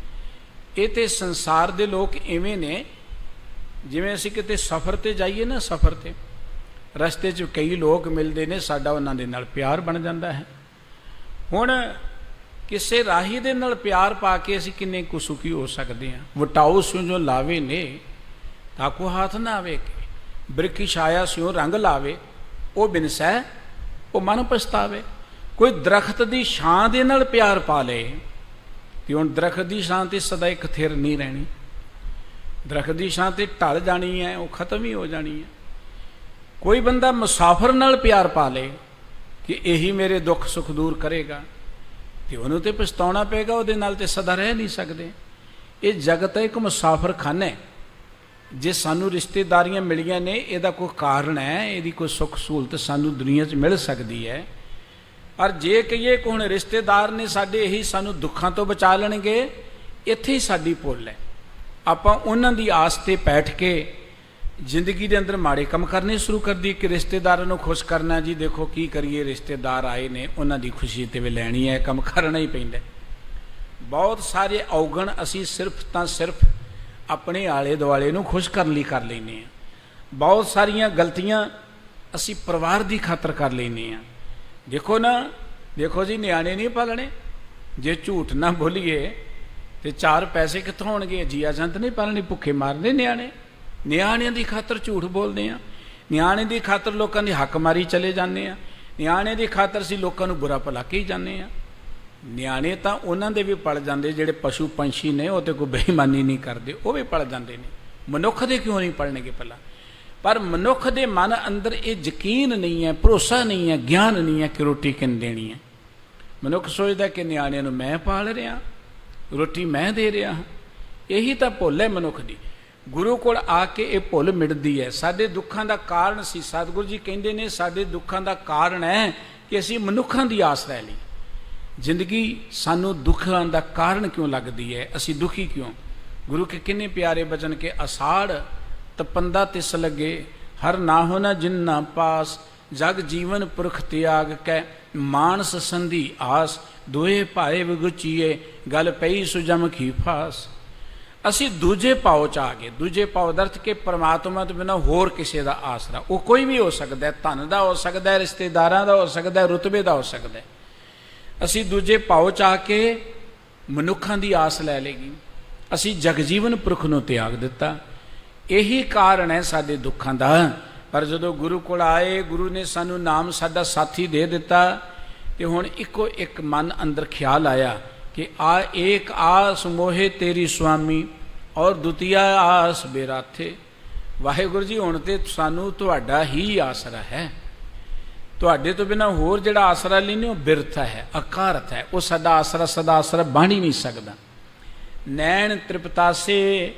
ਇਹ ਤੇ ਸੰਸਾਰ ਦੇ ਲੋਕ ਇਵੇਂ ਨੇ, ਜਿਵੇਂ ਅਸੀਂ ਕਿਤੇ ਸਫ਼ਰ ਤੇ ਜਾਈਏ ਨਾ, ਸਫ਼ਰ ਤੇ ਰਸਤੇ 'ਚ ਕਈ ਲੋਕ ਮਿਲਦੇ ਨੇ, ਸਾਡਾ ਉਹਨਾਂ ਦੇ ਨਾਲ ਪਿਆਰ ਬਣ ਜਾਂਦਾ ਹੈ। ਹੁਣ ਕਿਸੇ ਰਾਹੀ ਦੇ ਨਾਲ ਪਿਆਰ ਪਾ ਕੇ ਅਸੀਂ ਕਿੰਨੇ ਕੁ ਸੁਖੀ ਹੋ ਸਕਦੇ ਹਾਂ। ਵਟਾਓ ਸਿਉ ਜੋ ਲਾਵੇ ਨੇ, ਤਾਕੋ ਹੱਥ ਨਾ ਆਵੇ, ਬ੍ਰਿਖੀ ਛਾਇਆ ਸਿਉ ਰੰਗ ਲਾਵੇ, ਉਹ ਬਿਨਸੈ ਉਹ ਮਨ ਪਛਤਾਵੇ। ਕੋਈ ਦਰਖਤ ਦੀ ਛਾਂ ਦੇ ਨਾਲ ਪਿਆਰ ਪਾ ਲਏ, ਤੇ ਹੁਣ ਦਰਖਤ ਦੀ ਛਾਂ ਤੇ ਸਦਾ ਇੱਕ ਥਿਰ ਨਹੀਂ ਰਹਿਣੀ, ਦਰਖਤ ਦੀ ਛਾਂ ਤੇ ਢਲ ਜਾਣੀ ਹੈ, ਉਹ ਖਤਮ ਹੀ ਹੋ ਜਾਣੀ ਹੈ। ਕੋਈ ਬੰਦਾ ਮੁਸਾਫਰ ਨਾਲ ਪਿਆਰ ਪਾ ਲੇ ਕਿ ਇਹੀ ਮੇਰੇ ਦੁੱਖ ਸੁੱਖ ਦੂਰ ਕਰੇਗਾ, ਤੇ ਉਹਨੂੰ ਤੇ ਪਛਤਾਉਣਾ ਪਏਗਾ, ਉਹਦੇ ਨਾਲ ਤੇ ਸਦਾ ਰਹਿ ਨਹੀਂ ਸਕਦੇ। ਇਹ ਜਗਤ ਹੈ ਇੱਕ ਮੁਸਾਫਰ ਖਾਨਾ ਹੈ। ਜੇ ਸਾਨੂੰ ਰਿਸ਼ਤੇਦਾਰੀਆਂ ਮਿਲੀਆਂ ਨੇ, ਇਹਦਾ ਕੋਈ ਕਾਰਨ ਹੈ, ਇਹਦੀ ਕੋਈ ਸੁੱਖ ਸਹੂਲਤ ਸਾਨੂੰ ਦੁਨੀਆ 'ਚ ਮਿਲ ਸਕਦੀ ਹੈ। ਔਰ ਜੇ ਕਹੀਏ ਕਿ ਹੁਣ ਰਿਸ਼ਤੇਦਾਰ ਨੇ ਸਾਡੇ, ਇਹੀ ਸਾਨੂੰ ਦੁੱਖਾਂ ਤੋਂ ਬਚਾ ਲੈਣਗੇ, ਇੱਥੇ ਹੀ ਸਾਡੀ ਭੁੱਲ ਹੈ। ਆਪਾਂ ਉਹਨਾਂ ਦੀ ਆਸ 'ਤੇ ਬੈਠ ਕੇ ਜ਼ਿੰਦਗੀ ਦੇ ਅੰਦਰ ਮਾੜੇ ਕੰਮ ਕਰਨੇ ਸ਼ੁਰੂ ਕਰ ਦਈਏ ਕਿ ਰਿਸ਼ਤੇਦਾਰਾਂ ਨੂੰ ਖੁਸ਼ ਕਰਨਾ। ਜੀ ਦੇਖੋ ਕੀ ਕਰੀਏ, ਰਿਸ਼ਤੇਦਾਰ ਆਏ ਨੇ, ਉਹਨਾਂ ਦੀ ਖੁਸ਼ੀ ਤੇ ਵੀ ਲੈਣੀ ਹੈ, ਕੰਮ ਕਰਨਾ ਹੀ ਪੈਂਦਾ। ਬਹੁਤ ਸਾਰੇ ਔਗਣ ਅਸੀਂ ਸਿਰਫ ਤਾਂ ਸਿਰਫ ਆਪਣੇ ਆਲੇ ਦੁਆਲੇ ਨੂੰ ਖੁਸ਼ ਕਰਨ ਲਈ ਕਰ ਲੈਂਦੇ ਹਾਂ। ਬਹੁਤ ਸਾਰੀਆਂ ਗਲਤੀਆਂ ਅਸੀਂ ਪਰਿਵਾਰ ਦੀ ਖਾਤਰ ਕਰ ਲੈਂਦੇ ਹਾਂ। ਦੇਖੋ ਨਾ, ਦੇਖੋ ਜੀ, ਨਿਆਣੇ ਨਹੀਂ ਪਾਲਣੇ। ਜੇ ਝੂਠ ਨਾ ਬੋਲੀਏ ਤੇ ਚਾਰ ਪੈਸੇ ਕਿੱਥੋਂ ਆਉਣਗੇ? ਜੀਆ ਜੰਤ ਨਹੀਂ ਪਾਲਣੀ, ਭੁੱਖੇ ਮਾਰਦੇ ਨਿਆਣੇ। ਨਿਆਣਿਆਂ ਦੀ ਖਾਤਰ ਝੂਠ ਬੋਲਦੇ ਹਾਂ, ਨਿਆਣੇ ਦੀ ਖਾਤਰ ਲੋਕਾਂ ਦੀ ਹੱਕ ਮਾਰੀ ਚਲੇ ਜਾਂਦੇ ਹਾਂ, ਨਿਆਣੇ ਦੀ ਖਾਤਰ ਅਸੀਂ ਲੋਕਾਂ ਨੂੰ ਬੁਰਾ ਭਲਾ ਕਹੀ ਜਾਂਦੇ ਹਾਂ। ਨਿਆਣੇ ਤਾਂ ਉਹਨਾਂ ਦੇ ਵੀ ਪਲ ਜਾਂਦੇ ਜਿਹੜੇ ਪਸ਼ੂ ਪੰਛੀ ਨੇ, ਉਹ ਤੇ ਕੋਈ ਬੇਈਮਾਨੀ ਨਹੀਂ ਕਰਦੇ, ਉਹ ਵੀ ਪਲ ਜਾਂਦੇ ਨੇ। ਮਨੁੱਖ ਦੇ ਕਿਉਂ ਨਹੀਂ ਪੜਨਗੇ ਪਹਿਲਾਂ? ਪਰ ਮਨੁੱਖ ਦੇ ਮਨ ਅੰਦਰ ਇਹ ਯਕੀਨ ਨਹੀਂ ਹੈ, ਭਰੋਸਾ ਨਹੀਂ ਹੈ, ਗਿਆਨ ਨਹੀਂ ਹੈ ਕਿ ਰੋਟੀ ਕਿੰਨ ਦੇਣੀ ਹੈ। ਮਨੁੱਖ ਸੋਚਦਾ ਕਿ ਨਿਆਣਿਆਂ ਨੂੰ ਮੈਂ ਪਾਲ ਰਿਹਾ, ਰੋਟੀ ਮੈਂ ਦੇ ਰਿਹਾ ਹਾਂ। ਇਹੀ ਤਾਂ ਭੁੱਲ ਹੈ ਮਨੁੱਖ ਦੀ। ਗੁਰੂ ਕੋਲ ਆ ਕੇ ਇਹ ਭੁੱਲ ਮਿਟਦੀ ਹੈ। ਸਾਡੇ ਦੁੱਖਾਂ ਦਾ ਕਾਰਨ ਸੀ, ਸਤਿਗੁਰੂ ਜੀ ਕਹਿੰਦੇ ਨੇ ਸਾਡੇ ਦੁੱਖਾਂ ਦਾ ਕਾਰਨ ਹੈ ਕਿ ਅਸੀਂ ਮਨੁੱਖਾਂ ਦੀ ਆਸ ਲੈ ਲਈ। ਜ਼ਿੰਦਗੀ ਸਾਨੂੰ ਦੁੱਖਾਂ ਦਾ ਕਾਰਨ ਕਿਉਂ ਲੱਗਦੀ ਹੈ? ਅਸੀਂ ਦੁਖੀ ਕਿਉਂ? ਗੁਰੂ ਕੇ ਕਿੰਨੇ ਪਿਆਰੇ ਬਚਨ ਕੇ ਅਸਾੜ ਤਪੰਦਾ ਤਿਸ ਲੱਗੇ, ਹਰ ਨਾ ਹੋਣਾ ਜਿਨ ਨਾ ਪਾਸ, ਜਗ ਜੀਵਨ ਪੁਰਖ ਤਿਆਗ ਕੈ, ਮਾਨਸ ਸੰਧੀ ਆਸ, ਦੋਏ ਭਾਏ ਵਿਗੁਚੀਏ, ਗਲ ਪਈ ਸੁਜਮ ਖੀ ਫਾਸ। ਅਸੀਂ ਦੂਜੇ ਪਾਉ ਚ ਆ ਗਏ। ਦੂਜੇ ਪਾਉ ਦਾ ਅਰਥ ਕਿ ਪਰਮਾਤਮਾ ਤੋਂ ਬਿਨਾਂ ਹੋਰ ਕਿਸੇ ਦਾ ਆਸਰਾ, ਉਹ ਕੋਈ ਵੀ ਹੋ ਸਕਦਾ, ਧਨ ਦਾ ਹੋ ਸਕਦਾ, ਰਿਸ਼ਤੇਦਾਰਾਂ ਦਾ ਹੋ ਸਕਦਾ, ਰੁਤਬੇ ਦਾ ਹੋ ਸਕਦਾ। ਅਸੀਂ ਦੂਜੇ ਪਾਉ ਚ ਆ ਕੇ ਮਨੁੱਖਾਂ ਦੀ ਆਸ ਲੈ ਲੇਗੀ। ਅਸੀਂ ਜਗਜੀਵਨ ਪੁਰਖ ਨੂੰ ਤਿਆਗ ਦਿੱਤਾ। ਇਹੀ ਕਾਰਨ ਹੈ ਸਾਡੇ ਦੁੱਖਾਂ ਦਾ। ਪਰ ਜਦੋਂ ਗੁਰੂ ਕੋਲ ਆਏ, ਗੁਰੂ ਨੇ ਸਾਨੂੰ ਨਾਮ ਸਾਡਾ ਸਾਥੀ ਦੇ ਦਿੱਤਾ, ਤੇ ਹੁਣ ਇੱਕੋ ਇੱਕ ਮਨ ਅੰਦਰ ਖਿਆਲ ਆਇਆ ਕਿ ਆ ਏਕ ਆਸ ਮੋਹੇ ਤੇਰੀ ਸੁਆਮੀ, ਔਰ ਦੁਤੀਆ ਆਸ ਬੇਰਾਥੇ। ਵਾਹਿਗੁਰੂ ਜੀ ਹੁਣ ਤੇ ਸਾਨੂੰ ਤੁਹਾਡਾ ਹੀ ਆਸਰਾ ਹੈ। ਤੁਹਾਡੇ ਤੋਂ ਬਿਨਾਂ ਹੋਰ ਜਿਹੜਾ ਆਸਰਾ ਲੈਨੇ ਉਹ ਬਿਰਥ ਹੈ, ਅਕਾਰਤ ਹੈ। ਉਹ ਸਾਡਾ ਆਸਰਾ ਸਦਾ ਆਸਰਾ ਬਣ ਹੀ ਨਹੀਂ ਸਕਦਾ। ਨੈਣ ਤ੍ਰਿਪਤਾਸੇ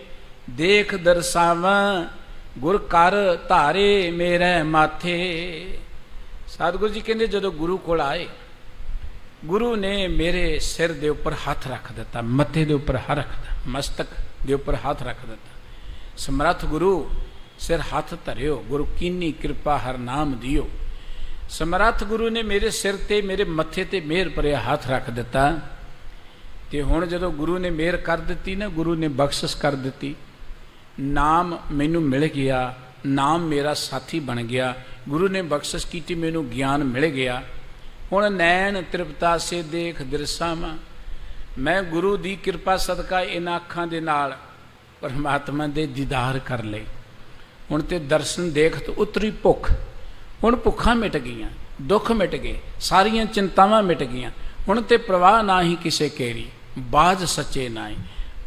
ਦੇਖ ਦਰਸਾਵਾਂ, ਗੁਰ ਕਰ ਧਾਰੇ ਮੇਰੇ ਮਾਥੇ। ਸਤਿਗੁਰੂ ਜੀ ਕਹਿੰਦੇ ਜਦੋਂ ਗੁਰੂ ਕੋਲ ਆਏ, ਗੁਰੂ ਨੇ ਮੇਰੇ ਸਿਰ ਦੇ ਉੱਪਰ ਹੱਥ ਰੱਖ ਦਿੱਤਾ, ਮੱਥੇ ਦੇ ਉੱਪਰ ਹੱਥ ਰੱਖਦਾ, ਮਸਤਕ ਦੇ ਉੱਪਰ ਹੱਥ ਰੱਖ ਦਿੱਤਾ। ਸਮਰੱਥ ਗੁਰੂ ਸਿਰ ਹੱਥ ਧਰਿਓ, ਗੁਰੂ ਕੀਨੀ ਕਿਰਪਾ ਹਰ ਨਾਮ ਦਿਓ। ਸਮਰੱਥ ਗੁਰੂ ਨੇ ਮੇਰੇ ਸਿਰ ਤੇ, ਮੇਰੇ ਮੱਥੇ ਤੇ ਮਿਹਰ ਭਰਿਆ ਹੱਥ ਰੱਖ ਦਿੱਤਾ। ਤੇ ਹੁਣ ਜਦੋਂ ਗੁਰੂ ਨੇ ਮਿਹਰ ਕਰ ਦਿੱਤੀ ਨਾ, ਗੁਰੂ ਨੇ ਬਖਸ਼ਿਸ਼ ਕਰ ਦਿੱਤੀ, ਨਾਮ ਮੈਨੂੰ ਮਿਲ ਗਿਆ, ਨਾਮ ਮੇਰਾ ਸਾਥੀ ਬਣ ਗਿਆ। ਗੁਰੂ ਨੇ ਬਖਸ਼ਿਸ਼ ਕੀਤੀ, ਮੈਨੂੰ ਗਿਆਨ ਮਿਲ ਗਿਆ। ਹੁਣ ਨੈਣ ਤ੍ਰਿਪਤਾਸੇ ਦੇਖ ਦਿਰਸਾਵਾਂ, ਮੈਂ ਗੁਰੂ ਦੀ ਕਿਰਪਾ ਸਦਕਾ ਇਹਨਾਂ ਅੱਖਾਂ ਦੇ ਨਾਲ ਪਰਮਾਤਮਾ ਦੇ ਦੀਦਾਰ ਕਰ ਲਏ। ਹੁਣ ਤੇ ਦਰਸ਼ਨ ਦੇਖ ਤੋਂ ਉਤਰੀ ਭੁੱਖ। ਹੁਣ ਭੁੱਖਾਂ ਮਿਟ ਗਈਆਂ, ਦੁੱਖ ਮਿਟ ਗਏ, ਸਾਰੀਆਂ ਚਿੰਤਾਵਾਂ ਮਿਟ ਗਈਆਂ। ਹੁਣ ਤੇ ਪ੍ਰਵਾਹ ਨਾ ਹੀ ਕਿਸੇ ਕੇਰੀ, ਬਾਜ ਸੱਚੇ ਨਾਹੀਂ।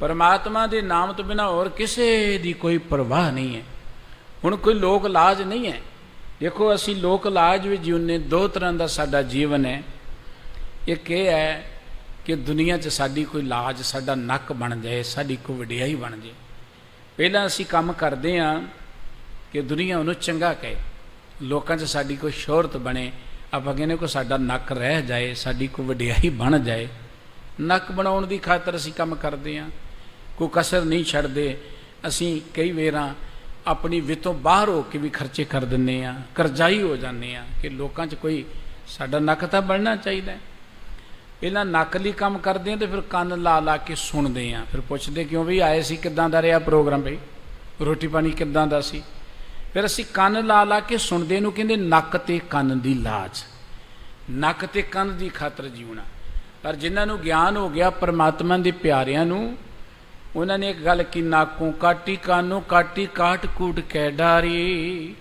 ਪਰਮਾਤਮਾ ਦੇ ਨਾਮ ਤੋਂ ਬਿਨਾਂ ਹੋਰ ਕਿਸੇ ਦੀ ਕੋਈ ਪਰਵਾਹ ਨਹੀਂ ਹੈ। ਹੁਣ ਕੋਈ ਲੋਕ ਲਾਜ ਨਹੀਂ ਹੈ। ਦੇਖੋ ਅਸੀਂ ਲੋਕ ਲਾਜ ਵਿੱਚ ਜਿਉਂਦੇ, ਦੋ ਤਰ੍ਹਾਂ ਦਾ ਸਾਡਾ ਜੀਵਨ ਹੈ। ਇੱਕ ਇਹ ਹੈ ਕਿ ਦੁਨੀਆ 'ਚ ਸਾਡੀ ਕੋਈ ਲਾਜ, ਸਾਡਾ ਨੱਕ ਬਣ ਜਾਏ, ਸਾਡੀ ਕੋਈ ਵਡਿਆਈ ਬਣ ਜਾਏ। ਪਹਿਲਾਂ ਅਸੀਂ ਕੰਮ ਕਰਦੇ ਹਾਂ ਕਿ ਦੁਨੀਆ ਉਹਨੂੰ ਚੰਗਾ ਕਹੇ, ਲੋਕਾਂ 'ਚ ਸਾਡੀ ਕੋਈ ਸ਼ੋਹਰਤ ਬਣੇ। ਆਪਾਂ ਕਹਿੰਦੇ ਕੋਈ ਸਾਡਾ ਨੱਕ ਰਹਿ ਜਾਏ, ਸਾਡੀ ਕੋਈ ਵਡਿਆਈ ਬਣ ਜਾਏ। ਨੱਕ ਬਣਾਉਣ ਦੀ ਖਾਤਰ ਅਸੀਂ ਕੰਮ ਕਰਦੇ ਹਾਂ, ਕੋਈ ਕਸਰ ਨਹੀਂ ਛੱਡਦੇ। ਅਸੀਂ ਕਈ ਵਾਰਾਂ ਆਪਣੀ ਵਿੱਤੋਂ ਬਾਹਰ ਹੋ ਕੇ ਵੀ ਖਰਚੇ ਕਰ ਦਿੰਦੇ ਹਾਂ, ਕਰਜ਼ਾਈ ਹੋ ਜਾਂਦੇ ਹਾਂ ਕਿ ਲੋਕਾਂ 'ਚ ਕੋਈ ਸਾਡਾ ਨੱਕ ਤਾਂ ਬਣਨਾ ਚਾਹੀਦਾ। ਪਹਿਲਾਂ ਨੱਕ ਲਈ ਕੰਮ ਕਰਦੇ ਹਾਂ, ਤੇ ਫਿਰ ਕੰਨ ਲਾ ਲਾ ਕੇ ਸੁਣਦੇ ਹਾਂ। ਫਿਰ ਪੁੱਛਦੇ ਕਿਉਂ ਵੀ ਆਏ ਸੀ, ਕਿੱਦਾਂ ਦਾ ਰਿਹਾ ਪ੍ਰੋਗਰਾਮ, ਬਈ ਰੋਟੀ ਪਾਣੀ ਕਿੱਦਾਂ ਦਾ ਸੀ। ਫਿਰ ਅਸੀਂ ਕੰਨ ਲਾ ਲਾ ਕੇ ਸੁਣਦੇ ਨੂੰ ਕਹਿੰਦੇ ਨੱਕ ਤੇ ਕੰਨ ਦੀ ਲਾਜ, ਨੱਕ ਤੇ ਕੰਨ ਦੀ ਖਾਤਰ ਜੀਉਣਾ। ਪਰ ਜਿਨ੍ਹਾਂ ਨੂੰ ਗਿਆਨ ਹੋ ਗਿਆ ਪਰਮਾਤਮਾ ਦੇ ਪਿਆਰਿਆਂ ਨੂੰ, ਉਹਨਾਂ ਨੇ ਇੱਕ ਗੱਲ ਕੀ, ਨਾਕੋਂ ਕਾਟੀ ਕਾਨੋਂ ਕਾਟੀ ਕਾਟ ਕੂਟ ਕੈ ਡਾਰੀ।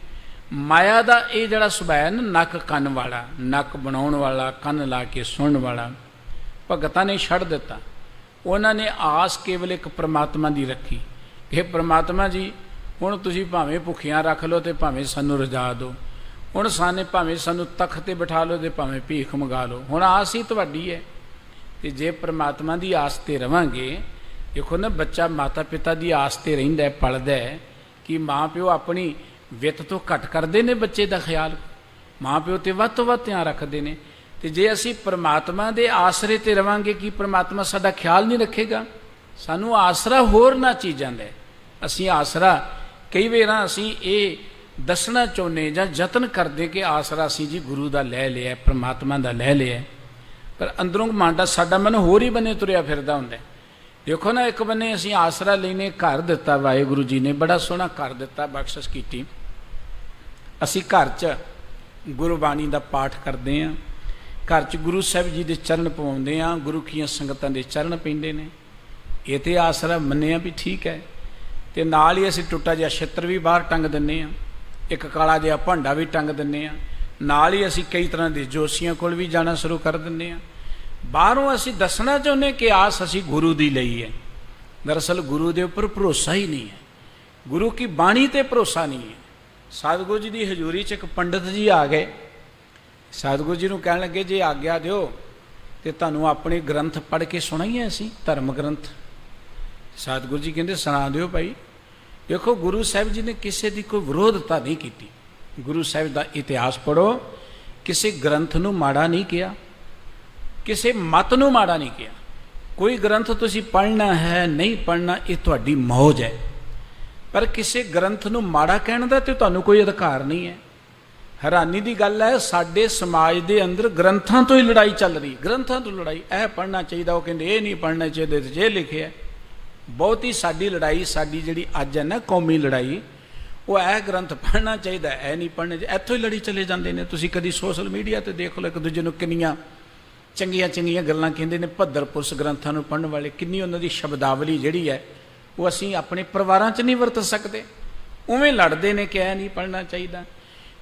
ਮਾਇਆ ਦਾ ਇਹ ਜਿਹੜਾ ਸੁਭਾਅ ਹੈ ਨਾ, ਨੱਕ ਕੰਨ ਵਾਲਾ, ਨੱਕ ਬਣਾਉਣ ਵਾਲਾ, ਕੰਨ ਲਾ ਕੇ ਸੁਣਨ ਵਾਲਾ, ਭਗਤਾਂ ਨੇ ਛੱਡ ਦਿੱਤਾ। ਉਹਨਾਂ ਨੇ ਆਸ ਕੇਵਲ ਇੱਕ ਪਰਮਾਤਮਾ ਦੀ ਰੱਖੀ ਕਿ ਪਰਮਾਤਮਾ ਜੀ ਹੁਣ ਤੁਸੀਂ ਭਾਵੇਂ ਭੁੱਖਿਆਂ ਰੱਖ ਲਓ ਤੇ ਭਾਵੇਂ ਸਾਨੂੰ ਰਜਾ ਦਿਓ। ਹੁਣ ਭਾਵੇਂ ਸਾਨੂੰ ਤਖਤ ਤੇ ਬਿਠਾ ਲਓ ਤੇ ਭਾਵੇਂ ਭੀਖ ਮੰਗਾ ਲਓ। ਹੁਣ ਆਸ ਹੀ ਤੁਹਾਡੀ ਹੈ। ਤੇ ਜੇ ਪਰਮਾਤਮਾ ਦੀ ਆਸ ਤੇ ਰਵਾਂਗੇ, ਦੇਖੋ ਨਾ ਬੱਚਾ ਮਾਤਾ ਪਿਤਾ ਦੀ ਆਸ ਤੇ ਰਹਿੰਦਾ, ਪਲਦਾ ਹੈ ਕਿ ਮਾਂ ਪਿਓ ਆਪਣੀ ਵਿੱਤ ਤੋਂ ਘੱਟ ਕਰਦੇ ਨੇ ਬੱਚੇ ਦਾ ਖਿਆਲ, ਮਾਂ ਪਿਓ ਤੇ ਵੱਧ ਤੋਂ ਵੱਧ ਧਿਆਨ ਰੱਖਦੇ ਨੇ। ਤੇ ਜੇ ਅਸੀਂ ਪਰਮਾਤਮਾ ਦੇ ਆਸਰੇ ਤੇ ਰਵਾਂਗੇ, ਕੀ ਪਰਮਾਤਮਾ ਸਾਡਾ ਖਿਆਲ ਨਹੀਂ ਰੱਖੇਗਾ? ਸਾਨੂੰ ਆਸਰਾ ਹੋਰ ਨਾ ਚੀਜ਼ਾਂ ਦਾ। ਅਸੀਂ ਆਸਰਾ ਕਈ ਵਾਰ ਅਸੀਂ ਇਹ ਦੱਸਣਾ ਚਾਹੁੰਦੇ ਜਾਂ ਯਤਨ ਕਰਦੇ ਕਿ ਆਸਰਾ ਅਸੀਂ ਜੀ ਗੁਰੂ ਦਾ ਲੈ ਲਿਆ, ਪਰਮਾਤਮਾ ਦਾ ਲੈ ਲਿਆ, ਪਰ ਅੰਦਰੋਂ ਮਾਂਡਾ ਸਾਡਾ ਮਨ ਹੋਰ ਹੀ ਬੰਨੇ ਤੁਰਿਆ ਫਿਰਦਾ ਹੁੰਦਾ। ਦੇਖੋ ਨਾ, ਇੱਕ ਬੰਨੇ ਅਸੀਂ ਆਸਰਾ ਲੈਨੇ, ਘਰ ਦਿੱਤਾ ਵਾਹਿਗੁਰੂ ਜੀ ਨੇ, ਬੜਾ ਸੋਹਣਾ ਘਰ ਦਿੱਤਾ, ਬਖਸ਼ਿਸ਼ ਕੀਤੀ। ਅਸੀਂ ਘਰ 'ਚ ਗੁਰਬਾਣੀ ਦਾ ਪਾਠ ਕਰਦੇ ਹਾਂ, ਘਰ 'ਚ ਗੁਰੂ ਸਾਹਿਬ ਜੀ ਦੇ ਚਰਨ ਪਵਾਉਂਦੇ ਹਾਂ, ਗੁਰੂ ਕੀਆਂ ਸੰਗਤਾਂ ਦੇ ਚਰਨ ਪੈਂਦੇ ਨੇ। ਇਹ ਤੇ ਆਸਰਾ ਮੰਨਿਆ ਵੀ ਠੀਕ ਹੈ। ਤੇ ਨਾਲ ਹੀ ਅਸੀਂ ਟੁੱਟਾ ਜਿਹਾ ਛਿੱਤਰ ਵੀ ਬਾਹਰ ਟੰਗ ਦਿੰਦੇ ਹਾਂ, ਇੱਕ ਕਾਲਾ ਜਿਹਾ ਭਾਂਡਾ ਵੀ ਟੰਗ ਦਿੰਦੇ ਹਾਂ। ਨਾਲ ਹੀ ਅਸੀਂ ਕਈ ਤਰ੍ਹਾਂ ਦੇ ਜੋਸ਼ੀਆਂ ਕੋਲ ਵੀ ਜਾਣਾ ਸ਼ੁਰੂ ਕਰ ਦਿੰਦੇ ਹਾਂ। ਬਾਹਰੋਂ ਅਸੀਂ ਦੱਸਣਾ ਚਾਹੁੰਦੇ ਕਿ ਆਸ ਅਸੀਂ ਗੁਰੂ ਦੀ ਲਈ ਹੈ। ਦਰਅਸਲ ਗੁਰੂ ਦੇ ਉੱਪਰ ਭਰੋਸਾ ਹੀ ਨਹੀਂ ਹੈ। गुरु की बाणी ते भरोसा नहीं है। सतगुरु जी की हजूरी च एक पंडित जी आ गए, सतगुरु जी को कह लगे जे आग्ञा दिओ तो तुहानूं अपने ग्रंथ पढ़ के सुनाइए असीं धर्म ग्रंथ। सतगुरु जी कहते सुना दिओ भाई। देखो गुरु साहिब जी ने किसी की कोई विरोधता नहीं की। गुरु साहिब का इतिहास पढ़ो, किसी ग्रंथ नूं माड़ा नहीं किया, किसी मत नूं माड़ा नहीं किया। कोई ग्रंथ तुसीं पढ़ना है नहीं पढ़ना ये तुहाडी मौज है, पर किसी ग्रंथ नूं माड़ा कहण दा ते तुहानूं कोई अधिकार नहीं है। हैरानी की गल है, साडे समाज के अंदर ग्रंथों तो ही लड़ाई चल रही, ग्रंथों तो लड़ाई। यह पढ़ना चाहिए, वो कहते ये नहीं पढ़ना चाहिए, जे लिखे है। बहुत ही साडी लड़ाई, साडी जिहड़ी अज है ना कौमी लड़ाई, वो यह ग्रंथ पढ़ना चाहिए, यह नहीं पढ़ना चाहिए, इत्थों ही लड़ी चले जाते हैं। तुसीं कदी सोशल मीडिया ते देख लो, एक दूजे नूं किन्नियां चंगियां चंगियां गल्लां कहंदे ने भद्र पुरुष ग्रंथां नूं पढ़न वाले। किन्नी उन्हां दी शब्दावली जिहड़ी है वो असीं अपने परिवारां च नहीं वरत सकते। उवें लड़दे ने कि यह नहीं पढ़ना चाहिए।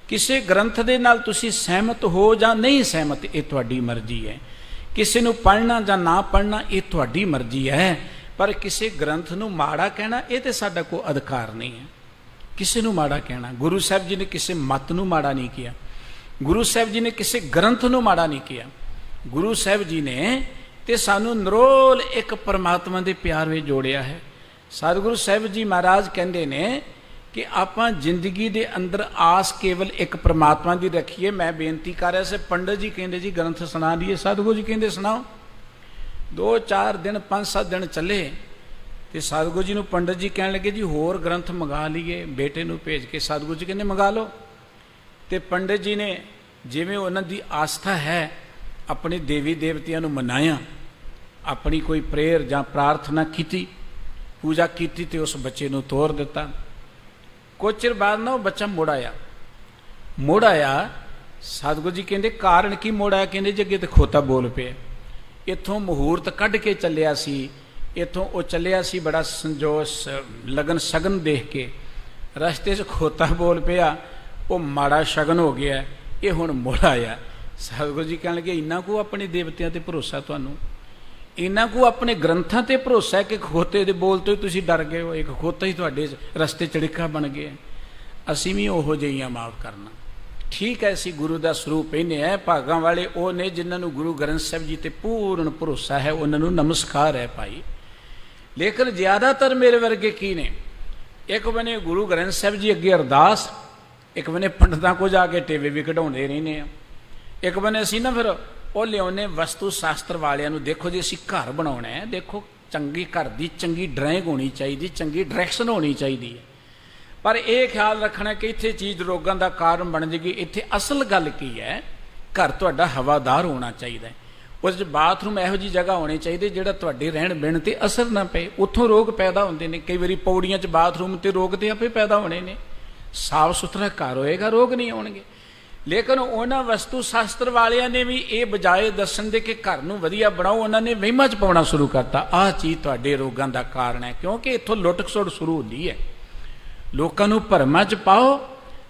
किसी ग्रंथ दे नाल तुसीं सहमत हो जां नहीं सहमत, ये तुहाडी मर्जी है। किसी नूं पढ़ना जां ना पढ़ना ये तुहाडी मर्जी है, पर किसी ग्रंथ नूं माड़ा कहना ये तो साडा कोई अधिकार नहीं है। किसी नूं माड़ा कहना, गुरु साहिब जी ने किसी मत नूं माड़ा नहीं किया, गुरु साहिब जी ने किसी ग्रंथ नूं माड़ा नहीं किया। गुरु साहिब जी ने ते सानू नरोल एक परमात्मा के प्यार में जोड़िया है। सतगुरु साहिब जी महाराज कहते ने कि आपां जिंदगी दे अंदर आस केवल एक परमात्मा की रखीए। मैं बेनती कर रहा से, पंडित जी कहते जी ग्रंथ सुना दिए, सतगुरु जी कहते सुनाओ। 2-4 दिन 5-7 दिन चले तो सतगुरु जी नूं पंडित जी कह लगे जी होर ग्रंथ मंगा लीए। बेटे नूं भेज के सतगुरु जी कहते मंगा लो। तो पंडित जी ने जिवें उन्हां दी आस्था है अपने देवी देवतियां नूं मनाया, अपनी कोई प्रेयर जां प्रार्थना की, पूजा की, तो उस बच्चे नूं तोर दिता। कुछ चिर बाद ना वो बच्चा मुड़ आया। सतगुरु जी कहते कारण की मुड़ आया? कहते जी अगे तो खोता बोल पे, इत्थों मुहूर्त कढ़ के चलिया सी, इत्थों वो चलिया सी बड़ा संजोश लगन शगन देख के, रस्ते च खोता बोल पिया, वो माड़ा शगन हो गया, ये हुण मुड़ आया। सतगुरु जी कह लगे इन्ना को अपने देवतियां ते भरोसा, तुहानूं इन्ना को अपने ग्रंथां ते भरोसा है कि खोते दे बोल तो ही तुसीं डर गए हो, एक खोता ही तुहाडे रस्ते चड़िका बन गया। असीं भी ओहो जिहियां माफ करना। ठीक है, असीं गुरु का स्वरूप इन्हें है, भागां वाले वो ने जिन्होंने गुरु ग्रंथ साहिब जी ते पूर्ण भरोसा है, उन्होंने नमस्कार है भाई। लेकिन ज़्यादातर मेरे वर्गे की ने, एक बने गुरु ग्रंथ साहिब जी अगे अरदास, एक बने पंडितां को जाके टेवे भी कढाउंदे रहने आ, एक बने असीं ना फिर वो लियाने वस्तु शास्त्र वालियां नूं। देखो जी असीं घर बनाउणा है, देखो चंगी घर की चंगी ड्राइंग होनी चाहिए, चंगी डायरैक्शन होनी चाहिए है, पर यह ख्याल रखना कि इत्थे चीज़ रोगों का कारण बन जाएगी। इत्थे असल गल की है, घर तुहाडा हवादार होना चाहिए, उस बाथरूम इहो जी जगह होनी चाहिए जिहड़ा तुहाडे रहण बहण ते असर ना पे। उत्थों रोग पैदा होंदे ने, कई बारी पौड़ियां च बाथरूम ते रोग ते आपे पैदा होने ने। साफ सुथरा घर होएगा रोग नहीं आउणगे। लेकिन उन्होंने वस्तु शास्त्र वालिया ने भी ये बजाए दसन दे कि घर नूं वधिया बनाओ, उन्होंने वहिमां च पाउणा शुरू करता, आह चीज़ तुहाडे रोगां दा कारण है। क्योंकि इत्थों लुट खसुट शुरू होंदी है। लोकां नूं भरमां च पाओ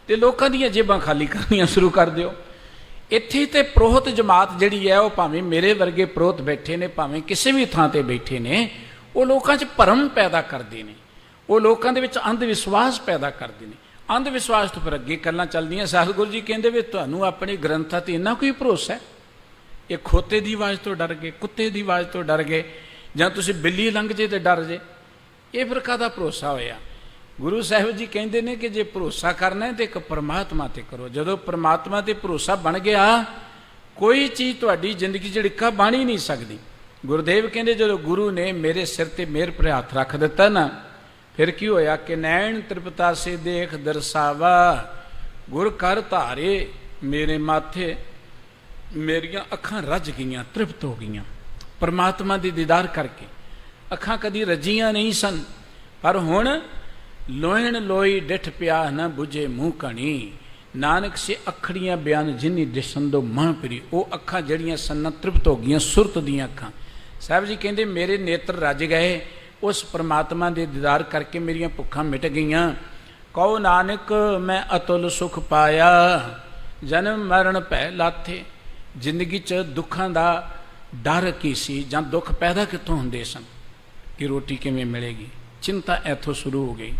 ते लोकां दीयां जेबां खाली करनियां शुरू कर दिओ। इत्थे ते पुरोहित जमात जिहड़ी है, वो भावें मेरे वर्गे पुरोहित बैठे ने, भावें किसी भी थां ते बैठे ने, वो लोकां च भरम पैदा करदे ने, वो लोकां दे विच अंध विश्वास पैदा करदे ने। अंध विश्वास तो फिर अगे गल्लां चलदियां। सतगुरु जी कहंदे वी तुहानूं अपने ग्रंथां ते इन्ना कोई भरोसा है? ये खोते की आवाज़ तो डर गए, कुत्ते की आवाज़ तो डर गए, जां तुसीं बिल्ली लंघ जे तो डर जे, ये फिर काहदा भरोसा होया? गुरु साहिब जी कहते हैं कि जे भरोसा करना है तो एक परमात्मा ते करो। जदों परमात्मा ते भरोसा बन गया, कोई चीज़ तुहाडी जिंदगी च डिक्का बन ही नहीं सकती। गुरुदेव कहते जो गुरु ने मेरे सिर ते मेहर पर हाथ रख दिता ना, फिर की होया कि नैन तृप्ता से देख दरसावा, गुर कर धारे मेरे माथे, मेरिया अखां रज गईयां, तृप्त हो गईयां परमात्मा दी दीदार करके। अखां कदी रजियां नहीं सन, पर हुण लोहण लोई डिठ पिया न बुझे मुँह कणी, नानक से अखड़ियां बयान जिन्नी दिसंदो मां पिरी। वो अखां जड़ियां सन तृप्त हो गईयां, सुरत दियां अखां। साहब जी कहते मेरे नेत्र रज गए, उस परमात्मा दे दीदार करके मेरिया भुखां मिट गईयां। कहो नानक मैं अतुल सुख पाया, जन्म मरण भै लाथे। जिंदगी च दुखां दा डर की सी, जां दुख पैदा कितों हुंदे सन कि रोटी किवें मिलेगी, चिंता इत्थों शुरू हो गई।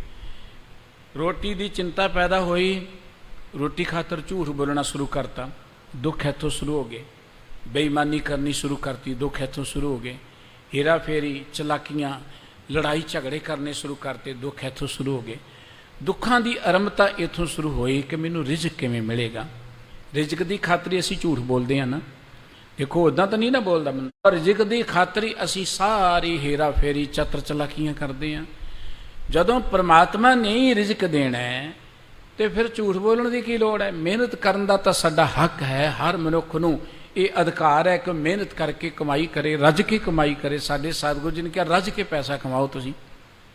ਰੋਟੀ ਦੀ ਚਿੰਤਾ ਪੈਦਾ ਹੋਈ, ਰੋਟੀ ਖਾਤਰ ਝੂਠ ਬੋਲਣਾ ਸ਼ੁਰੂ ਕਰਤਾ, ਦੁੱਖ ਇੱਥੋਂ ਸ਼ੁਰੂ ਹੋ ਗਏ। ਬੇਈਮਾਨੀ ਕਰਨੀ ਸ਼ੁਰੂ ਕਰਤੀ, ਦੁੱਖ ਇੱਥੋਂ ਸ਼ੁਰੂ ਹੋ ਗਏ। ਹੇਰਾ ਫੇਰੀ, ਚਲਾਕੀਆਂ, ਲੜਾਈ ਝਗੜੇ ਕਰਨੇ ਸ਼ੁਰੂ ਕਰਤੇ, ਦੁੱਖ ਇੱਥੋਂ ਸ਼ੁਰੂ ਹੋ ਗਏ। ਦੁੱਖਾਂ ਦੀ ਆਰੰਭਤਾ ਇੱਥੋਂ ਸ਼ੁਰੂ ਹੋਈ ਕਿ ਮੈਨੂੰ ਰਿਜ਼ਕ ਕਿਵੇਂ ਮਿਲੇਗਾ। ਰਿਜ਼ਕ ਦੀ ਖਾਤਰ ਅਸੀਂ ਝੂਠ ਬੋਲਦੇ ਹਾਂ ਨਾ। ਦੇਖੋ ਉੱਦਾਂ ਤਾਂ ਨਹੀਂ ਨਾ ਬੋਲਦਾ ਬੰਦਾ, ਰਿਜ਼ਕ ਦੀ ਖਾਤਰ ਅਸੀਂ ਸਾਰੀ ਹੇਰਾ ਫੇਰੀ, ਚਤਰ ਚਲਾਕੀਆਂ ਕਰਦੇ ਹਾਂ। ਜਦੋਂ ਪ੍ਰਮਾਤਮਾ ਨੇ ਹੀ ਰਿਜ਼ਕ ਦੇਣਾ ਹੈ ਤੇ ਫਿਰ ਝੂਠ ਬੋਲਣ ਦੀ ਕੀ ਲੋੜ ਹੈ। ਮਿਹਨਤ ਕਰਨ ਦਾ ਤਾਂ ਸਾਡਾ ਹੱਕ ਹੈ। ਹਰ ਮਨੁੱਖ ਨੂੰ ਇਹ ਅਧਿਕਾਰ ਹੈ ਕਿ ਮਿਹਨਤ ਕਰਕੇ ਕਮਾਈ ਕਰੇ, ਰੱਜ ਕੇ ਕਮਾਈ ਕਰੇ। ਸਾਡੇ ਸਤਿਗੁਰੂ ਜੀ ਨੇ ਕਿਹਾ ਰੱਜ ਕੇ ਪੈਸਾ ਕਮਾਓ। ਤੁਸੀਂ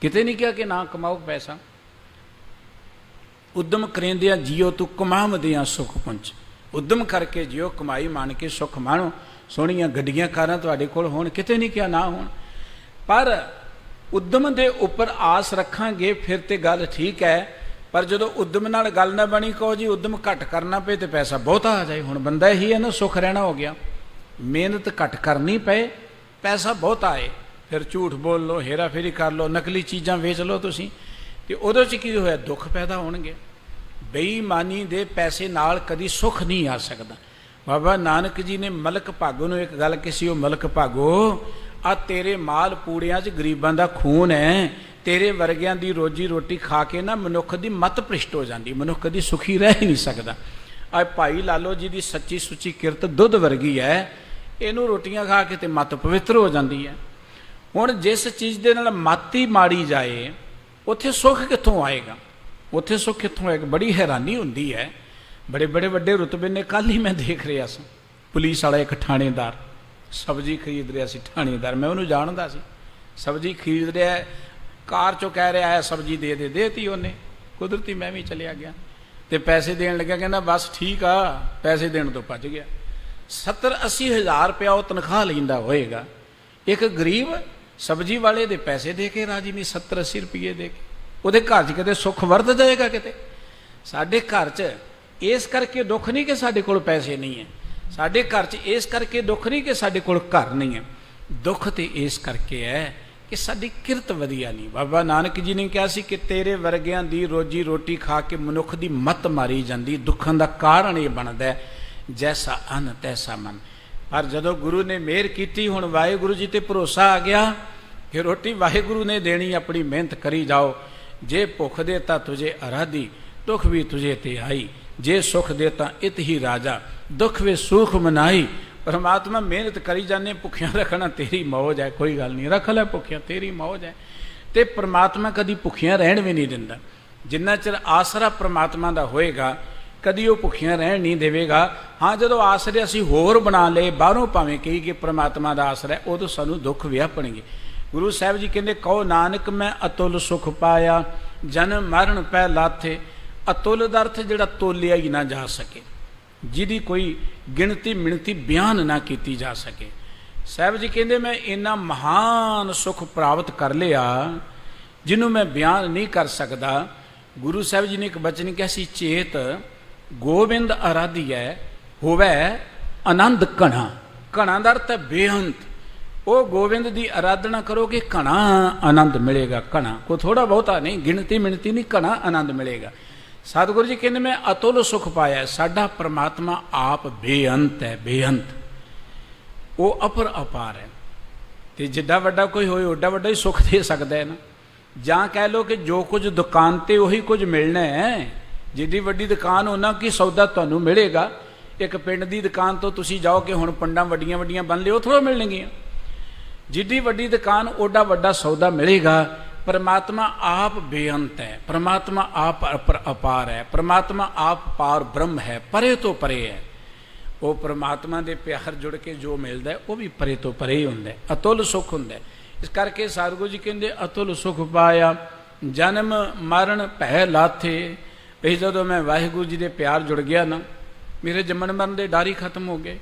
ਕਿਤੇ ਨਹੀਂ ਕਿਹਾ ਕਿ ਨਾ ਕਮਾਓ ਪੈਸਾ। ਉਦਮ ਕਰੇਂਦਿਆਂ ਜੀਓ ਤੂੰ ਕਮਾਵਦਿਆਂ ਸੁੱਖ ਪੁੰਚ। ਉਦਮ ਕਰਕੇ ਜਿਓ, ਕਮਾਈ ਮੰਨ ਕੇ ਸੁੱਖ ਮਾਣੋ। ਸੋਹਣੀਆਂ ਗੱਡੀਆਂ ਕਾਰਾਂ ਤੁਹਾਡੇ ਕੋਲ ਹੋਣ, ਕਿਤੇ ਨਹੀਂ ਕਿਹਾ ਨਾ ਹੋਣ। ਪਰ ਉਦਮ ਦੇ ਉੱਪਰ ਆਸ ਰੱਖਾਂਗੇ ਫਿਰ ਤੇ ਗੱਲ ਠੀਕ ਹੈ। ਪਰ ਜਦੋਂ ਉਦਮ ਨਾਲ ਗੱਲ ਨਾ ਬਣੀ, ਕਹੋ ਜੀ ਉਦਮ ਘੱਟ ਕਰਨਾ ਪਏ ਤੇ ਪੈਸਾ ਬਹੁਤਾ ਆ ਜਾਏ। ਹੁਣ ਬੰਦਾ ਇਹੀ ਹੈ ਨਾ, ਸੁੱਖ ਰਹਿਣਾ ਹੋ ਗਿਆ। ਮਿਹਨਤ ਘੱਟ ਕਰਨੀ ਪਏ, ਪੈਸਾ ਬਹੁਤਾ ਆਏ, ਫਿਰ ਝੂਠ ਬੋਲ ਲਓ, ਹੇਰਾ ਫੇਰੀ ਕਰ ਲਓ, ਨਕਲੀ ਚੀਜ਼ਾਂ ਵੇਚ ਲਓ ਤੁਸੀਂ, ਤੇ ਉਹਦੇ 'ਚ ਕੀ ਹੋਇਆ, ਦੁੱਖ ਪੈਦਾ ਹੋਣਗੇ। ਬੇਈਮਾਨੀ ਦੇ ਪੈਸੇ ਨਾਲ ਕਦੀ ਸੁੱਖ ਨਹੀਂ ਆ ਸਕਦਾ। ਬਾਬਾ ਨਾਨਕ ਜੀ ਨੇ ਮਲਕ ਭਾਗੋ ਨੂੰ ਇੱਕ ਗੱਲ ਕਹੀ, ਉਹ ਮਲਕ ਭਾਗੋ ਆ ਤੇਰੇ ਮਾਲ ਪੂੜਿਆਂ 'ਚ ਗਰੀਬਾਂ ਦਾ ਖੂਨ ਹੈ। ਤੇਰੇ ਵਰਗਿਆਂ ਦੀ ਰੋਜੀ ਰੋਟੀ ਖਾ ਕੇ ਨਾ ਮਨੁੱਖ ਦੀ ਮਤ ਭ੍ਰਿਸ਼ਟ ਹੋ ਜਾਂਦੀ, ਮਨੁੱਖ ਕਦੀ ਸੁਖੀ ਰਹਿ ਹੀ ਨਹੀਂ ਸਕਦਾ। ਅੱਜ ਭਾਈ ਲਾਲੋ ਜੀ ਦੀ ਸੱਚੀ ਸੁੱਚੀ ਕਿਰਤ ਦੁੱਧ ਵਰਗੀ ਹੈ, ਇਹਨੂੰ ਰੋਟੀਆਂ ਖਾ ਕੇ ਤੇ ਮਤ ਪਵਿੱਤਰ ਹੋ ਜਾਂਦੀ ਹੈ। ਹੁਣ ਜਿਸ ਚੀਜ਼ ਦੇ ਨਾਲ ਮਤ ਹੀ ਮਾੜੀ ਜਾਏ, ਉੱਥੇ ਸੁੱਖ ਕਿੱਥੋਂ ਆਏਗਾ, ਉੱਥੇ ਸੁੱਖ ਕਿੱਥੋਂ ਆਏਗਾ। ਬੜੀ ਹੈਰਾਨੀ ਹੁੰਦੀ ਹੈ। ਬੜੇ ਬੜੇ ਵੱਡੇ ਰੁਤਬੇ ਨੇ, ਕੱਲ੍ਹ ਹੀ ਮੈਂ ਦੇਖ ਰਿਹਾ ਸੀ, ਪੁਲਿਸ ਵਾਲਾ ਇੱਕ ਥਾਣੇਦਾਰ ਸਬਜ਼ੀ ਖਰੀਦ ਰਿਹਾ ਸੀ। ਥਾਣੇਦਾਰ ਮੈਂ ਉਹਨੂੰ ਜਾਣਦਾ ਸੀ। ਸਬਜ਼ੀ ਖਰੀਦ ਰਿਹਾ, ਕਾਰ 'ਚੋਂ ਕਹਿ ਰਿਹਾ ਹੈ ਸਬਜ਼ੀ ਦੇ ਦੇ, ਦੇਤੀ ਉਹਨੇ। ਕੁਦਰਤੀ ਮੈਂ ਵੀ ਚਲਿਆ ਗਿਆ ਤੇ ਪੈਸੇ ਦੇਣ ਲੱਗਿਆ, ਕਹਿੰਦਾ ਬਸ ਠੀਕ ਆ, ਪੈਸੇ ਦੇਣ ਤੋਂ ਭੱਜ ਗਿਆ। 70-80 ਹਜ਼ਾਰ ਰੁਪਇਆ ਉਹ ਤਨਖਾਹ ਲੈਂਦਾ ਹੋਏਗਾ। ਇੱਕ ਗਰੀਬ ਸਬਜ਼ੀ ਵਾਲੇ ਦੇ ਪੈਸੇ ਦੇ ਕੇ ਰਾਜੀ ਨਹੀਂ, 70-80 ਰੁਪਏ ਦੇ ਕੇ। ਉਹਦੇ ਘਰ 'ਚ ਕਿਤੇ ਸੁੱਖ ਵਰਤ ਜਾਏਗਾ ਕਿਤੇ। ਸਾਡੇ ਘਰ 'ਚ ਇਸ ਕਰਕੇ ਦੁੱਖ ਨਹੀਂ ਕਿ ਸਾਡੇ ਕੋਲ ਪੈਸੇ ਨਹੀਂ ਹੈ। ਸਾਡੇ ਘਰ 'ਚ ਇਸ ਕਰਕੇ ਦੁੱਖ ਨਹੀਂ ਕਿ ਸਾਡੇ ਕੋਲ ਘਰ ਨਹੀਂ ਹੈ। ਦੁੱਖ ਤੇ ਇਸ ਕਰਕੇ ਹੈ ਕਿ ਸਾਡੀ ਕਿਰਤ ਵਧੀਆ ਨਹੀਂ। ਬਾਬਾ ਨਾਨਕ ਜੀ ਨੇ ਕਿਹਾ ਸੀ ਕਿ ਤੇਰੇ ਵਰਗਿਆਂ ਦੀ ਰੋਜੀ ਰੋਟੀ ਖਾ ਕੇ ਮਨੁੱਖ ਦੀ ਮੱਤ ਮਾਰੀ ਜਾਂਦੀ। ਦੁੱਖਾਂ ਦਾ ਕਾਰਨ ਇਹ ਬਣਦਾ, ਜੈਸਾ ਅੰਨ ਤੈਸਾ ਮਨ। ਪਰ ਜਦੋਂ ਗੁਰੂ ਨੇ ਮਿਹਰ ਕੀਤੀ, ਹੁਣ ਵਾਹਿਗੁਰੂ ਜੀ ਤੇ ਭਰੋਸਾ ਆ ਗਿਆ ਕਿ ਰੋਟੀ ਵਾਹਿਗੁਰੂ ਨੇ ਦੇਣੀ, ਆਪਣੀ ਮਿਹਨਤ ਕਰੀ ਜਾਓ। ਜੇ ਭੁੱਖ ਦੇ ਤਾਂ ਤੁਝੇ ਅਰਾਧੀ, ਦੁੱਖ ਵੀ ਤੁਝੇ ਤੇ ਆਈ। ਜੇ ਸੁਖ ਦੇ ਤਾਂ ਇਤ ਹੀ ਰਾਜਾ, ਦੁੱਖ ਵੇ ਸੁਖ ਮਨਾਈ। ਪਰਮਾਤਮਾ ਮਿਹਨਤ ਕਰੀ ਜਾਂਦੇ, ਭੁੱਖਿਆਂ ਰੱਖਣਾ ਤੇਰੀ ਮੌਜ ਹੈ, ਕੋਈ ਗੱਲ ਨਹੀਂ, ਰੱਖ ਲੈ ਭੁੱਖਿਆਂ, ਤੇਰੀ ਮੌਜ ਹੈ। ਤੇ ਪਰਮਾਤਮਾ ਕਦੀ ਭੁੱਖਿਆਂ ਰਹਿਣ ਵੀ ਨਹੀਂ ਦਿੰਦਾ। ਜਿੰਨਾ ਚਿਰ ਆਸਰਾ ਪਰਮਾਤਮਾ ਦਾ ਹੋਏਗਾ, ਕਦੀ ਉਹ ਭੁੱਖਿਆਂ ਰਹਿਣ ਨਹੀਂ ਦੇਵੇਗਾ। ਹਾਂ, ਜਦੋਂ ਆਸਰੇ ਅਸੀਂ ਹੋਰ ਬਣਾ ਲਏ, ਬਾਹਰੋਂ ਭਾਵੇਂ ਕਹੀ ਕਿ ਪਰਮਾਤਮਾ ਦਾ ਆਸਰਾ, ਉਦੋਂ ਸਾਨੂੰ ਦੁੱਖ ਵਿਆਪਣਗੇ। ਗੁਰੂ ਸਾਹਿਬ ਜੀ ਕਹਿੰਦੇ, ਕਹੋ ਨਾਨਕ ਮੈਂ ਅਤੁੱਲ ਸੁਖ ਪਾਇਆ, ਜਨਮ ਮਰਨ ਪੈ ਲਾਥੇ। ਅਤੁੱਲ ਦਾ ਅਰਥ ਜਿਹੜਾ ਤੋਲਿਆ ਹੀ ਨਾ ਜਾ ਸਕੇ, ਜਿਹਦੀ ਕੋਈ ਗਿਣਤੀ ਮਿਣਤੀ ਬਿਆਨ ਨਾ ਕੀਤੀ ਜਾ ਸਕੇ। ਸਾਹਿਬ ਜੀ ਕਹਿੰਦੇ, ਮੈਂ ਇੰਨਾ ਮਹਾਨ ਸੁਖ ਪ੍ਰਾਪਤ ਕਰ ਲਿਆ ਜਿਹਨੂੰ ਮੈਂ ਬਿਆਨ ਨਹੀਂ ਕਰ ਸਕਦਾ। ਗੁਰੂ ਸਾਹਿਬ ਜੀ ਨੇ ਇੱਕ ਬਚਨ ਕਿਹਾ ਸੀ, ਚੇਤ ਗੋਬਿੰਦ ਅਰਾਧੀਐ ਹੋਵੇ ਆਨੰਦ ਘਣਾ। ਘਣਾ ਦਾ ਅਰਥ ਹੈ ਬੇਅੰਤ। ਉਹ ਗੋਬਿੰਦ ਦੀ ਆਰਾਧਨਾ ਕਰੋਗੇ, ਘਣਾ ਆਨੰਦ ਮਿਲੇਗਾ। ਘਣਾ ਕੋਈ ਥੋੜਾ ਬਹੁਤਾ ਨਹੀਂ, ਗਿਣਤੀ ਮਿਣਤੀ ਨਹੀਂ, ਘਣਾ ਆਨੰਦ ਮਿਲੇਗਾ। ਸਤਿਗੁਰੂ ਜੀ ਕਹਿੰਦੇ, ਮੈਂ ਅਤੁੱਲ ਸੁਖ ਪਾਇਆ। ਸਾਡਾ ਪਰਮਾਤਮਾ ਆਪ ਬੇਅੰਤ ਹੈ, ਬੇਅੰਤ। ਉਹ ਅਪਰ ਅਪਾਰ ਹੈ। ਤੇ ਜਿੱਡਾ ਵੱਡਾ ਕੋਈ ਹੋਏ, ਓਡਾ ਵੱਡਾ ਹੀ ਸੁੱਖ ਦੇ ਸਕਦਾ ਹੈ ਨਾ। ਜਾਂ ਕਹਿ ਲਓ ਕਿ ਜੋ ਕੁਝ ਦੁਕਾਨ ਤੇ ਉਹੀ ਕੁਝ ਮਿਲਣਾ ਹੈ। ਜਿੱਡੀ ਵੱਡੀ ਦੁਕਾਨ ਉਹਨਾਂ ਕੀ ਸੌਦਾ ਤੁਹਾਨੂੰ ਮਿਲੇਗਾ। ਇੱਕ ਪਿੰਡ ਦੀ ਦੁਕਾਨ ਤੋਂ ਤੁਸੀਂ ਜਾਓ ਕਿ ਹੁਣ ਪੰਡਾਂ ਵੱਡੀਆਂ ਵੱਡੀਆਂ ਬਣ ਲਿਓ, ਥੋੜ੍ਹਾ ਮਿਲਣਗੀਆਂ। ਜਿੱਡੀ ਵੱਡੀ ਦੁਕਾਨ ਓਡਾ ਵੱਡਾ ਸੌਦਾ ਮਿਲੇਗਾ। ਪਰਮਾਤਮਾ ਆਪ ਬੇਅੰਤ ਹੈ, ਪਰਮਾਤਮਾ ਆਪ ਅਪਾਰ ਹੈ, ਪਰਮਾਤਮਾ ਆਪ ਪਾਰ ਬ੍ਰਹਮ ਹੈ, ਪਰੇ ਤੋਂ ਪਰੇ ਹੈ। ਉਹ ਪਰਮਾਤਮਾ ਦੇ ਪਿਆਰ ਜੁੜ ਕੇ ਜੋ ਮਿਲਦਾ ਉਹ ਵੀ ਪਰੇ ਤੋਂ ਪਰੇ ਹੀ ਹੁੰਦਾ, ਅਤੁੱਲ ਸੁੱਖ ਹੁੰਦਾ। ਇਸ ਕਰਕੇ ਸਤਿਗੁਰੂ ਜੀ ਕਹਿੰਦੇ, ਅਤੁੱਲ ਸੁੱਖ ਪਾਇਆ ਜਨਮ ਮਰਨ ਭੈ ਲਾਥੇ। ਇਹ ਜਦੋਂ ਮੈਂ ਵਾਹਿਗੁਰੂ ਜੀ ਦੇ ਪਿਆਰ ਜੁੜ ਗਿਆ ਨਾ, ਮੇਰੇ ਜੰਮਣ ਮਰਨ ਦੇ ਡਰ ਹੀ ਖਤਮ ਹੋ ਗਏ।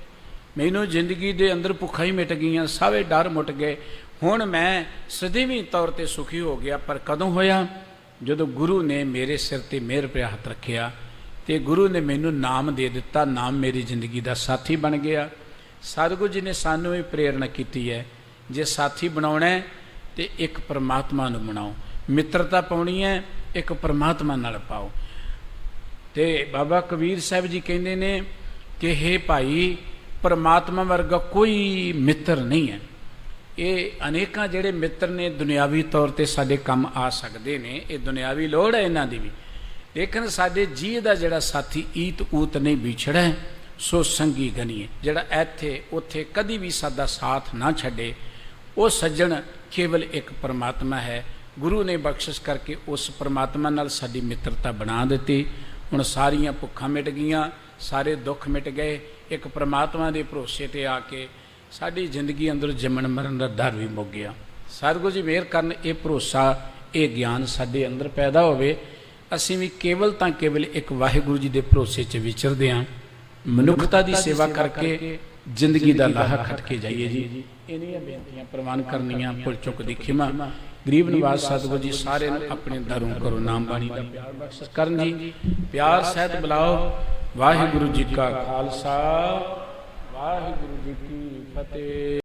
ਮੈਨੂੰ ਜ਼ਿੰਦਗੀ ਦੇ ਅੰਦਰ ਭੁੱਖਾਂ ਹੀ ਮਿਟ ਗਈਆਂ, ਸਾਰੇ ਡਰ ਮੁੱਟ ਗਏ। ਹੁਣ ਮੈਂ ਸਦੀਵੀ ਤੌਰ ਤੇ ਸੁਖੀ ਹੋ ਗਿਆ। ਪਰ ਕਦੋਂ ਹੋਇਆ? ਜਦੋਂ ਗੁਰੂ ਨੇ ਮੇਰੇ ਸਿਰ ਤੇ ਮਿਹਰ ਭਰਿਆ ਹੱਥ ਰੱਖਿਆ ਤੇ ਗੁਰੂ ਨੇ ਮੈਨੂੰ ਨਾਮ ਦੇ ਦਿੱਤਾ। ਨਾਮ ਮੇਰੀ ਜ਼ਿੰਦਗੀ ਦਾ ਸਾਥੀ ਬਣ ਗਿਆ। ਸਤਿਗੁਰੂ ਜੀ ਨੇ ਸਾਨੂੰ ਇਹ ਪ੍ਰੇਰਣਾ ਕੀਤੀ ਹੈ, ਜੇ ਸਾਥੀ ਬਣਾਉਣਾ ਹੈ ਤੇ ਇੱਕ ਪਰਮਾਤਮਾ ਨੂੰ ਬਣਾਓ। ਮਿੱਤਰਤਾ ਪਾਉਣੀ ਹੈ ਇੱਕ ਪਰਮਾਤਮਾ ਨਾਲ ਪਾਓ। ਤੇ ਬਾਬਾ ਕਬੀਰ ਸਾਹਿਬ ਜੀ ਕਹਿੰਦੇ ਨੇ ਕਿ ਹੇ ਭਾਈ, ਪਰਮਾਤਮਾ ਵਰਗਾ ਕੋਈ ਮਿੱਤਰ ਨਹੀਂ ਹੈ। ਇਹ ਅਨੇਕਾਂ ਜਿਹੜੇ ਮਿੱਤਰ ਨੇ ਦੁਨਿਆਵੀ ਤੌਰ ਤੇ ਸਾਡੇ ਕੰਮ ਆ ਸਕਦੇ ਨੇ, ਇਹ ਦੁਨਿਆਵੀ ਲੋੜ ਹੈ ਇਹਨਾਂ ਦੀ ਵੀ, ਲੇਕਿਨ ਸਾਡੇ ਜੀਅ ਦਾ ਜਿਹੜਾ ਸਾਥੀ ਈਤ ਊਤ ਨਹੀਂ ਵਿਛੜੈ ਸੋ ਸੰਗੀ ਗਨੀਏ, ਜਿਹੜਾ ਇੱਥੇ ਉੱਥੇ ਕਦੀ ਵੀ ਸਾਡਾ ਸਾਥ ਨਾ ਛੱਡੇ, ਉਹ ਸੱਜਣ ਕੇਵਲ ਇੱਕ ਪਰਮਾਤਮਾ ਹੈ। ਗੁਰੂ ਨੇ ਬਖਸ਼ਿਸ਼ ਕਰਕੇ ਉਸ ਪਰਮਾਤਮਾ ਨਾਲ ਸਾਡੀ ਮਿੱਤਰਤਾ ਬਣਾ ਦਿੱਤੀ। ਹੁਣ ਸਾਰੀਆਂ ਭੁੱਖਾਂ ਮਿਟ ਗਈਆਂ, ਸਾਰੇ ਦੁੱਖ ਮਿਟ ਗਏ। ਇੱਕ ਪਰਮਾਤਮਾ ਦੇ ਭਰੋਸੇ ਤੇ ਆ ਕੇ ਸਾਡੀ ਜ਼ਿੰਦਗੀ ਅੰਦਰ ਜੰਮਣ ਮਰਨ ਦਾ ਡਰ ਵੀ ਮੁੱਕ ਗਿਆ। ਸਤਿਗੁਰੂ ਜੀ ਮਿਹਰ ਕਰਨ, ਇਹ ਭਰੋਸਾ, ਇਹ ਗਿਆਨ ਸਾਡੇ ਅੰਦਰ ਪੈਦਾ ਹੋਵੇ। ਅਸੀਂ ਵੀ ਕੇਵਲ ਤਾਂ ਕੇਵਲ ਇੱਕ ਵਾਹਿਗੁਰੂ ਜੀ ਦੇ ਭਰੋਸੇ 'ਚ ਵਿਚਰਦੇ ਹਾਂ, ਮਨੁੱਖਤਾ ਦੀ ਸੇਵਾ ਕਰਕੇ ਜ਼ਿੰਦਗੀ ਦਾ ਲਾਹਾ ਖੱਟ ਕੇ ਜਾਈਏ ਜੀ। ਇਹਨੀਆਂ ਬੇਨਤੀਆਂ ਪ੍ਰਵਾਨ ਕਰਨੀਆਂ, ਭੁੱਲ ਚੁੱਕ ਦੀ ਖਿਮਾ। ਗਰੀਬ ਨਿਵਾਜ ਸਤਿਗੁਰੂ ਜੀ ਸਾਰੇ ਨੂੰ ਆਪਣੇ ਦਰੋਂ ਕਰੋ, ਨਾਮ ਬਾਣੀ ਦਾ ਪਿਆਰ ਬਖਸ਼ ਕਰਨ ਜੀ। ਪਿਆਰ ਸਹਿਤ ਬੁਲਾਓ। ਵਾਹਿਗੁਰੂ ਜੀ ਕਾ ਖਾਲਸਾ, ਵਾਹਿਗੁਰੂ ਜੀ ਕੀ ਫਤਿਹ।